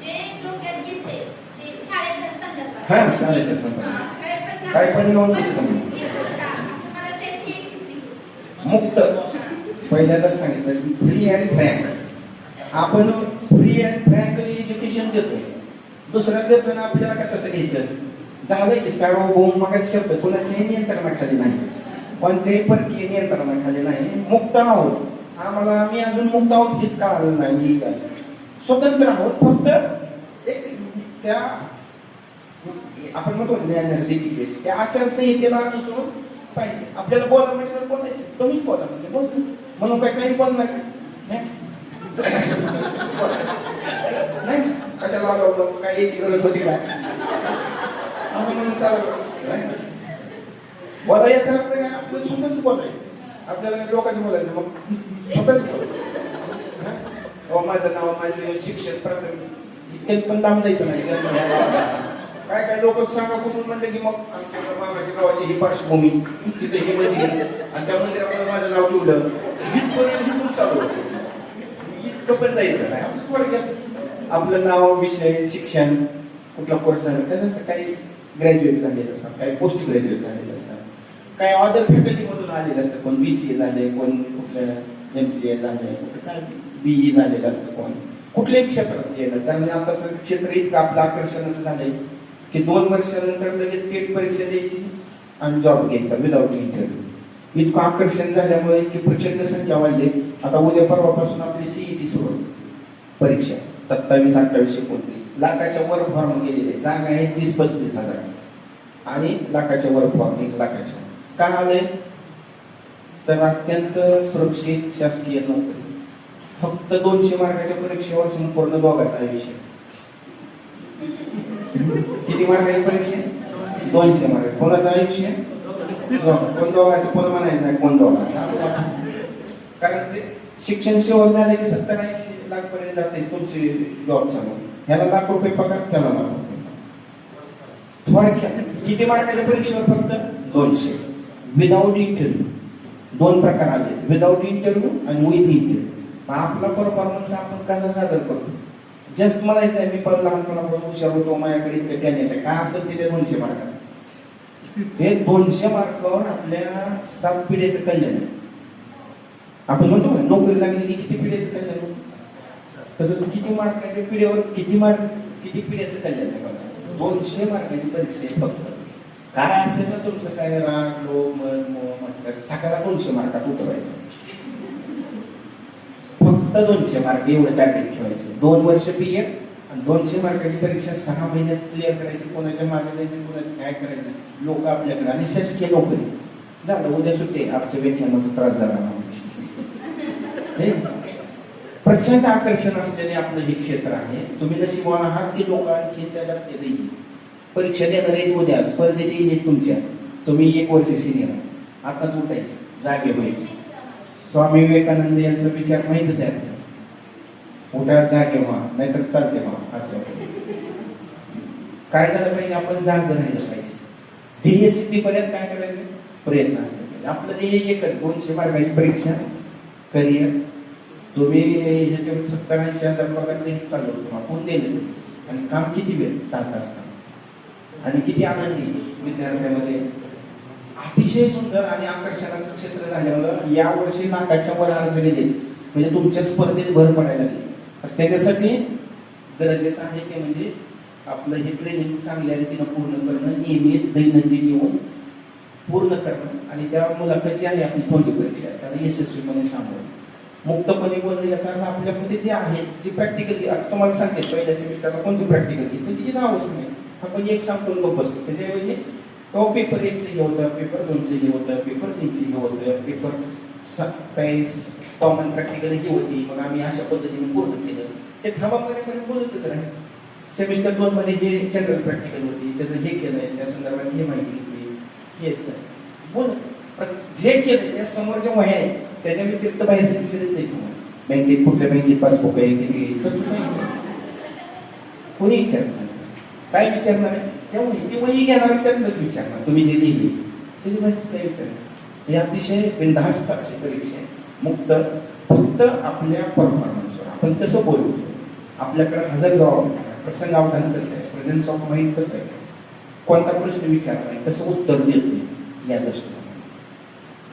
जे डोक्यात घेते ते शाळेच्या संदर्भात, हा शाळेच्या संदर्भात काय पण येऊन कसं समजलं असं मला त्याची एक युक्ती होती. मुक्त. पहिल्यांदाच सांगितलं की फ्री अँड फ्रँक. आपण फ्री अँड फ्रँक एज्युकेशन देतोय, दुसऱ्या देतोय ना, आपल्याला काय तसं घ्यायचं झालं की सार्वभौम मग शब्द कोणाच्याही नियंत्रणाखाली नाही, कोणत्याही परकीय नियंत्रणाखाली नाही, मुक्त आहोत. आम्ही अजून मुक्त आहोत हेच कळालं नाही, स्वतंत्र आहोत. फक्त एक त्या आपण म्हणतो केस त्या आचारसंहितेला अनुसरून पाहिजे. आपल्याला बोला म्हणजे बोलायचं, तुम्हीच बोला म्हणजे बोल, म्हणून काही बोलणार नाही, कशाला आलं काय याची गरज होती काय असं म्हणून चालू बोला. याचा अर्थ काय, आपलं स्वतःच बोलायचं, आपल्याला लोकांचं बोलायचं, मग स्वतःच बोलायचं. माझं नाव, माझं शिक्षण, प्राथमिक इतक्यात पण लांब जायचं नाही. काय काय लोक सांगा कुठून म्हणलं की मग आमच्या मामाच्या गावाची ही पार्श्वभूमी, तिथे हे मंदिर आणि त्या मंदिरामध्ये माझं नाव ठेवलं, इथपर्यंत चालू होतं. इतकं पण जायचं नाही. आपलं थोडक्यात आपलं नाव, विषय, शिक्षण, कुठला कोर्स झाला कसं असतं, काही ग्रॅज्युएट झालेलं असतात, काही पोस्ट ग्रॅज्युएट झालेलं असतात, काही अदर फॅकल्टीमधून आलेलं असतं, कोण BCA झाले, कोण कुठलं MCA झाले, कुठं काय BE झालेलं असतं, कोण कुठल्याही क्षेत्रात गेलं. त्यामुळे आताचं क्षेत्र इतकं आपलं आकर्षणाचं झालंय की 2 वर्षानंतर लगेच टेट परीक्षा द्यायची आणि जॉब घ्यायचा विदाउट इंटरव्ह्यू. इतकं आकर्षण झाल्यामुळे की प्रचंड संख्या वाढली. आता उद्या परवापासून आपली CET सुरू परीक्षा 27, 28, 29 लाखाच्या वर फॉर्म गेलेले, जागा आहे 30-35 हजार आणि लाखाच्या वर फॉर्म, 1 लाखाच्या. का आलंय तर अत्यंत सुरक्षित शासकीय नोकरी, फक्त 200 मार्काच्या परीक्षेवर संपूर्ण दोघांचं आयुष्य. किती मार्काची परीक्षा? 200 मार्क. कोणाचं आयुष्य? कोण दोघांचं कोण म्हणायचं नाही, कोण दोघांचं. कारण ते शिक्षण शेवट झाले की 70-80 लाख पर्यंत जाते तुमची जॉब चालू. ह्याला लाख रुपये पगार, त्याला लाख रुपये. थोडक्यात किती मार्काच्या परीक्षेवर? फक्त 200 विदाउट इंटरव्ह्यू. 2 प्रकार आले, विदाउट इंटरव्ह्यू आणि विथ इंटरव्ह्यू. आपला परफॉर्मन्स आपण कसा सादर करतो? जस्ट म्हणायचं आहे मी पण लहानपणापासून हुशार होतो, माझ्याकडे इतकं टॅलेंट आहे, काय असेल ते 200 मार्क. हे 200 मार्कावर आपल्या 7 पिढ्याचं कल्याण आहे. आपण म्हणतो ना नोकरी लागली की किती पिढ्याचं कल्याण होतं, तसं किती मार्काच्या पिढ्यावर किती पिढ्याचं कल्याण आहे बघा. 200 मार्काची परीक्षा आहे फक्त. काय असेल ना तुमचं काय राग, लोभ, मन, मोह, मत्सर सगळ्याला 200 मार्कात उतरवायचं. फक्त 200 मार्क एवढं टार्गेट ठेवायचं. 2 वर्ष पीएड आणि 200 मार्काची परीक्षा 6 महिन्यात क्लिअर करायची. कोणाच्या मागे जायचं, कोणाचं काय करायचं, लोक आपल्याकडे आणि शासकीय नोकरी. झालं उद्या सुट्टी, आमच्या व्याख्यानाचा त्रास झाला ना. प्रचंड आकर्षण असलेले आपलं हे क्षेत्र आहे. तुम्ही नशीबवान आहात की लोक आणखी त्याला परीक्षा देणार आहेत, उद्या स्पर्धेत येईल तुमच्या. तुम्ही 1 वर्ष सिनियर आताच उठायचं, जागे व्हायचं. स्वामी विवेकानंद यांचा विचार माहितच आहे. उठा जागे व्हा नाहीतर चालते व्हा असं काय झालं पाहिजे, आपण जाग राहिलं पाहिजे. ध्येय सिद्धीपर्यंत काय करायचं, प्रयत्न असले पाहिजे. आपलं ध्येय एकच, 200 मार्काची परीक्षा, करिअर. तुम्ही ह्याच्यावर 70-80 हजार पगार नाही चालू तुम्हाला कोण दिलं, आणि काम किती वेळ, 7 तास काम, आणि किती आनंदी विद्यार्थ्यामध्ये. अतिशय सुंदर आणि आकर्षणाचं क्षेत्र झाल्यामुळं यावर्षी लाखाच्या वर अर्ज गेले, म्हणजे तुमच्या स्पर्धेत भर पडायला लागली. त्याच्यासाठी गरजेचं आहे ते म्हणजे आपलं हे ट्रेनिंग चांगल्या रीतीनं पूर्ण करणं, नियमित दैनंदिन येऊन पूर्ण करणं, आणि त्या मुलाखती आहे आपली तोंडी परीक्षा त्याला यशस्वीपणे सामोरं मुक्तपणे बोलणं. कारण आपल्यामध्ये जे आहे जे प्रॅक्टिकल, आता तुम्हाला सांगते पहिल्या सेमिस्टरला कोणती प्रॅक्टिकल घेतली त्याची नावच नाही, आपण एक सांगून गप्प बसतो. त्याच्याऐवजी तो पेपर 1चं हे होतं, पेपर 2चं हे होतं, पेपर 3चं हे होतं, पेपर काही कॉमन प्रॅक्टिकल ही होती, मग आम्ही अशा पद्धतीने पूर्ण केलं. ते थांबापर्यंत बोलतच राहायचं. सेमिस्टर 2 मध्ये हे जनरल प्रॅक्टिकल होती, त्याचं हे केलंय, त्या संदर्भात हे माहिती घेतली, हे बोल. पण जे केलं त्या समोर जे वह्या आहे त्याच्या व्यतिरिक्त बाहेरचे विषय देत नाही तुम्हाला. बँकेत कुठल्या बँकेत पासबुक आहे किती, कसं नाही कोणी विचारणार, काय विचारणार आहे, त्यामुळे ती वही घेणार त्यातलंच विचारणार, तुम्ही जे लिहिली त्याची माहितीच काय विचारणार. हे अतिशय बिनधास्त अशी परीक्षा आहे, मुक्त, फक्त आपल्या परफॉर्मन्सवर आपण कसं बोलतो, आपल्याकडे हजर जबाब, प्रसंग अवधान कसं आहे, प्रेझेन्स ऑफ माइंड कसं आहे, कोणता प्रश्न विचारला आहे, कसं उत्तर देत नाही, या दृष्टीने.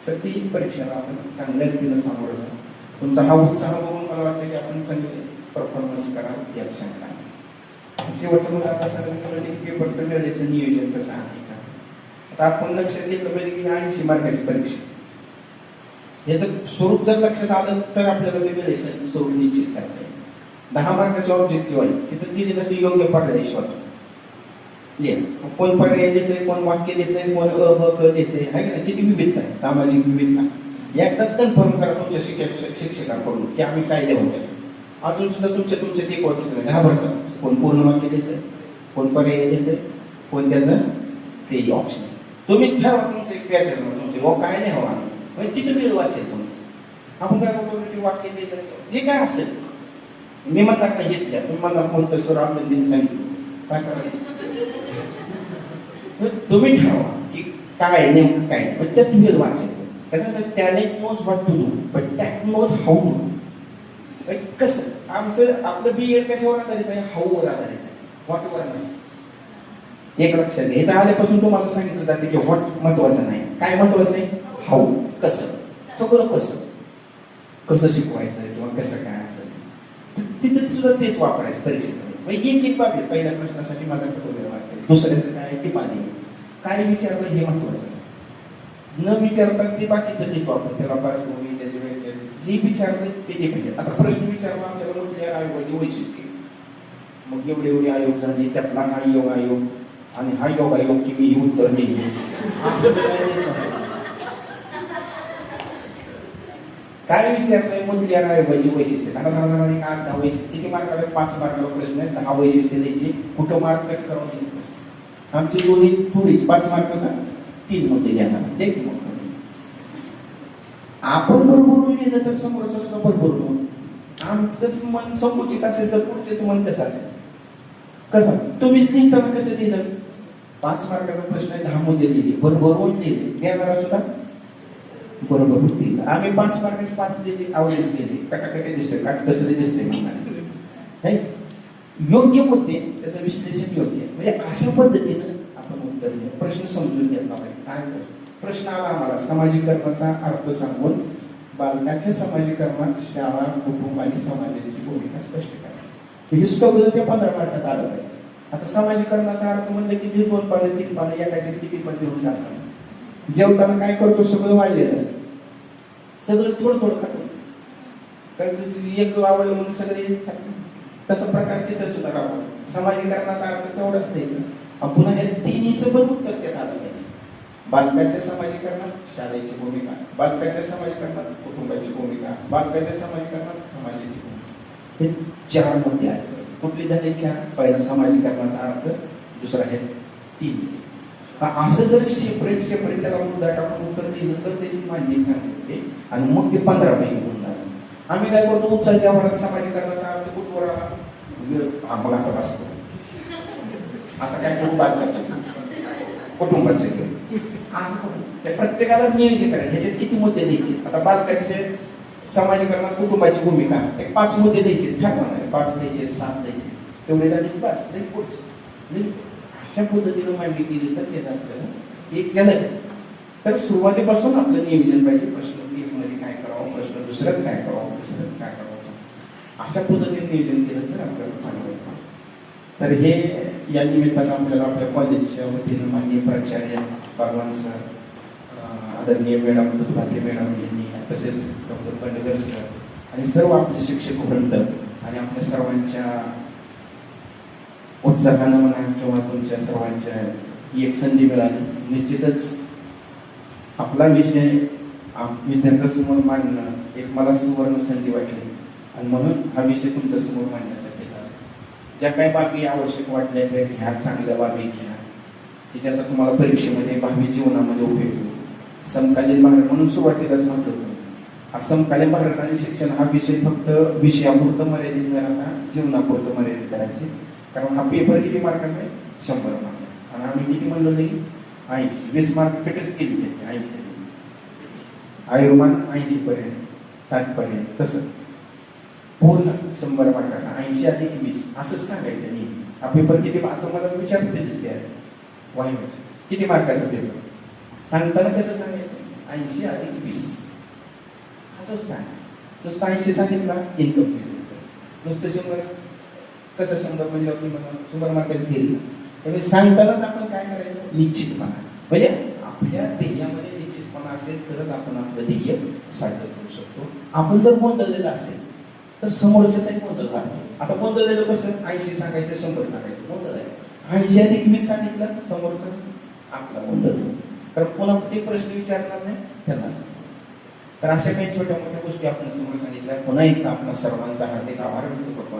तर ती परीक्षेला आपण चांगल्या रीतीनं सामोरं जाऊ. तुमचा हा उत्साह बघून मला वाटतं की आपण चांगले परफॉर्मन्स करा यात शंका नाही. शेवटचं मला आता सांगितलं की पेपरचं वेळेचं नियोजन कसं आहे का. आता आपण लक्षात घेतलं पाहिजे की 80 मार्काची परीक्षा, याचं स्वरूप जर लक्षात आलं तर आपल्याला ते वेळेचं स्वरूप निश्चित करता येईल. 10 मार्काचे ऑब्जेक्टिव्ह आहे, तिथं दिले तसं योग्य पर्याय शोधा. कोण पर्याय देते, कोण वाक्य देते, कोण क देते, आहे की नाही, किती विविधता आहे, सामाजिक विविधता. एकदाच कन्फर्म करा तुमच्या शिक्षकांकडून की आम्ही काय लिहून द्या. अजून सुद्धा तुमच्या एक वाक्य घाबरतात, कोण पूर्ण वाक्य देते, कोण पर्याय देते, कोण त्याचं ते ऑप्शन. तुम्हीच ठरवा तुमचं एक पॅटर्न, तुमचे व काय नाही हवा म्हणजे तिथं वेळ वाचेल तुमचं. आपण काय करतो की वाक्य देत जे काय असेल मी म्हणतात नाही हेच घ्या, तुम्ही मला कोणतं सर आपण दिन सांगितलं काय करायचं, तुम्ही ठरवा की काय नेमकं काय, पण त्यात वेळ वाचेल. कसं त्याने knows what to do but that knows how to do. कसं आमचं आपलं BEd कशावर आधारित आहे, हाऊवर आधारित आहे, व्हॉटवर नाही. एक लक्षात घ्या, इथं आल्यापासून तुम्हाला सांगितलं जाते की व्हॉट महत्वाचं नाही, काय महत्वाचं आहे, हाऊ, कसं, सगळं कसं कसं शिकवायचं किंवा कसं काय असेल तिथे सुद्धा तेच वापरायचं परीक्षेमध्ये. एक बाबी पहिल्या प्रश्नासाठी माझा कुठं वेळ वाचायला, दुसऱ्याचं काय टिपाणी काय विचारलं हे महत्वाचं असतं. न विचारता ते बाकीचं लिहितो आपण, त्याला पार्श्वभूमी त्याची वेळ जे विचारलं ते पाहिजे. आता प्रश्न विचारला आपल्याला म्हटलं आयोगाची वैशिष्ट्य, मग एवढे आयोग झाले, त्यातला हा योग आयोग आणि हा योग आयोग की मी उत्तर देईल काय विचारलंय, मंथली आयोगाची वैशिष्ट्य, दहा वैशिष्ट्य किती मार्काला, 5 मार्काला प्रश्न आहे, 10 वैशिष्ट्य द्यायची, कुठं मार्क कट करावं हे प्रश्न. आमची दोन्ही थोडीच 5 मार्क का 3 मुद्दे देणार ते की मग आपण बरोबर लिहिलं तर समोरचं सुद्धा बरोबर. आमचं मन संकुचित असेल तर पुढचेच मन कसं असेल, कसं तुम्हीच लिहिताना कसं लिहिलं, 5 मार्काचा प्रश्न आहे, 10 मुद्दे लिहिले, बरोबर लिहिले, देणारा सुद्धा बरोबर होतील. आम्ही 5 मार्काचे 5 दिले, आवडेच दिले, कटाकटे दिसतोय, काट कसं दिसतोय म्हणणार, योग्य मुद्दे त्याचं विश्लेषण योग्य, म्हणजे अशा पद्धतीनं आपण उत्तर दिलं. प्रश्न समजून घेतला पाहिजे. काय प्रश्न आला आम्हाला, समाजीकरणाचा अर्थ सांगून बालकाच्या समाजीकरणात शाळा, कुटुंब आणि समाजाची भूमिका स्पष्ट करा. हे सगळं त्या 15 मार्कात आलं पाहिजे. आता समाजीकरणाचा अर्थ म्हणलं की 2 पानं 3 पानं एकाचे किती पण देऊन जातात. जेवताना काय करतो, सगळं वाढलेलं असतं, सगळं थोडं थोडं खातो, काही एक आवडलं म्हणून सगळे खातो. तसं प्रकार तिथं सुद्धा राहतो. समाजीकरणाचा अर्थ तेवढाच द्यायचा. पुन्हा हे तिन्हीचं पण उत्तर त्यात आलं पाहिजे. बालकाच्या समाजीकरणात शाळेची भूमिका, बालकाच्या समाजीकरणात कुटुंबाची भूमिका, बालकाच्या समाजीकरणात समाजाची भूमिका, हे 4 मुद्दे आहेत. कुठली झाली 4, पहिला समाजीकरणाचा अर्थ, दुसरा आहे 3. असं जर सेपरेट त्याला मुद्दा टाकून उत्तर दिलं तर त्याची मांडणी चांगली होते आणि मग ते 15 पैकी होऊन जातं. आम्ही काय करतो उत्साहाच्या वरात समाजीकरणाचा अर्थ कुठवर आला आम्हाला आता बस करू आता काय करू बालकाचं कुटुंबाचं घेऊ असं करू त्या प्रत्येकाला नियोजन करायचं ह्याच्यात किती मुद्दे द्यायचे आता बालकाचे समाजीकरणात कुटुंबाची भूमिका एक 5 मुद्दे द्यायचे ठरवा नाही 5 द्यायचे 7 द्यायचे तेवढे झाले बस नाही पुढचं अशा पद्धतीनं माहिती केली तर ते आपल्याला एक झालं तर सुरुवातीपासून आपलं नियोजन पाहिजे प्रश्न एक मध्ये काय करावं प्रश्न दुसऱ्यात काय करावं तिसऱ्यात काय करावं अशा पद्धतीने नियोजन केलं तर आपल्याला चांगलं होतं तर हे या निमित्तानं आपल्याला आपल्या कॉलेजच्या वतीनं माननीय प्राचार्य भगवान सर आदरणीय मॅडम दुधाते मॅडम यांनी तसेच डॉक्टर पंडगर सर आणि सर्व आपले शिक्षक वृंद आणि आपल्या सर्वांच्या उत्साहानं म्हणा किंवा तुमच्या सर्वांच्या ही एक संधी मिळाली निश्चितच आपला विषय विद्यार्थ्यांसमोर मांडणं एक मला सुवर्ण संधी वाटली आणि म्हणून हा विषय तुमच्यासमोर मांडण्यासाठी ज्या काही बाबी आवश्यक वाटल्या त्या घ्या चांगल्या बाबी घ्या की ज्याचा तुम्हाला परीक्षेमध्ये भावी जीवनामध्ये उपयोग होईल समकालीन भारत म्हणून सुरुवातीलाच म्हटलं होतं हा समकालीन भारत आणि शिक्षण हा विषय फक्त विषयापुरतं मर्यादित न राहता जीवनापुरतं मर्यादित करायचे कारण हा पेपर किती मार्काचा आहे 100 मार्क आणि आम्ही किती म्हणलो नाही 80 20 मार्क कटच केली 80 आयुर्मान 80 पर्यंत 60 पर्यंत तसं पूर्ण 100 मार्काचा 80 अधिक 20 असंच सांगायचं नाही हा पेपर किती तुम्हाला विचारते दिसते वाहिनी किती मार्काचा पेपर सांगताना कसं सांगायचं 80 अधिक 20 असंच सांगायचं नुसतं 80 सांगितला इनकम्प्लीट नुसतं 100 कसं 100 म्हणजे आपली 100 मार्काची फेल त्यामुळे सांगतानाच आपण काय करायचं निश्चितपणा म्हणजे आपल्या ध्येयामध्ये निश्चितपणा असेल तरच आपण आपलं ध्येय साध्य करू शकतो आपण जर गोंधळलेलं असेल तर समोरच्याचाही गोंधळ राहतो आता गोंधळलेलं कसं 80 सांगायचं 100 सांगायचं गोंधळ आहे 80 अधिक 20 सांगितलं समोरचा आपला गोंधळ कारण पुन्हा ते प्रश्न विचारणार नाही त्यांना सांग तर अशा काही छोट्या मोठ्या गोष्टी आपण समोर सांगितल्या पुन्हा एकदा आपल्या सर्वांचा हार्दिक आभार व्यक्त करतो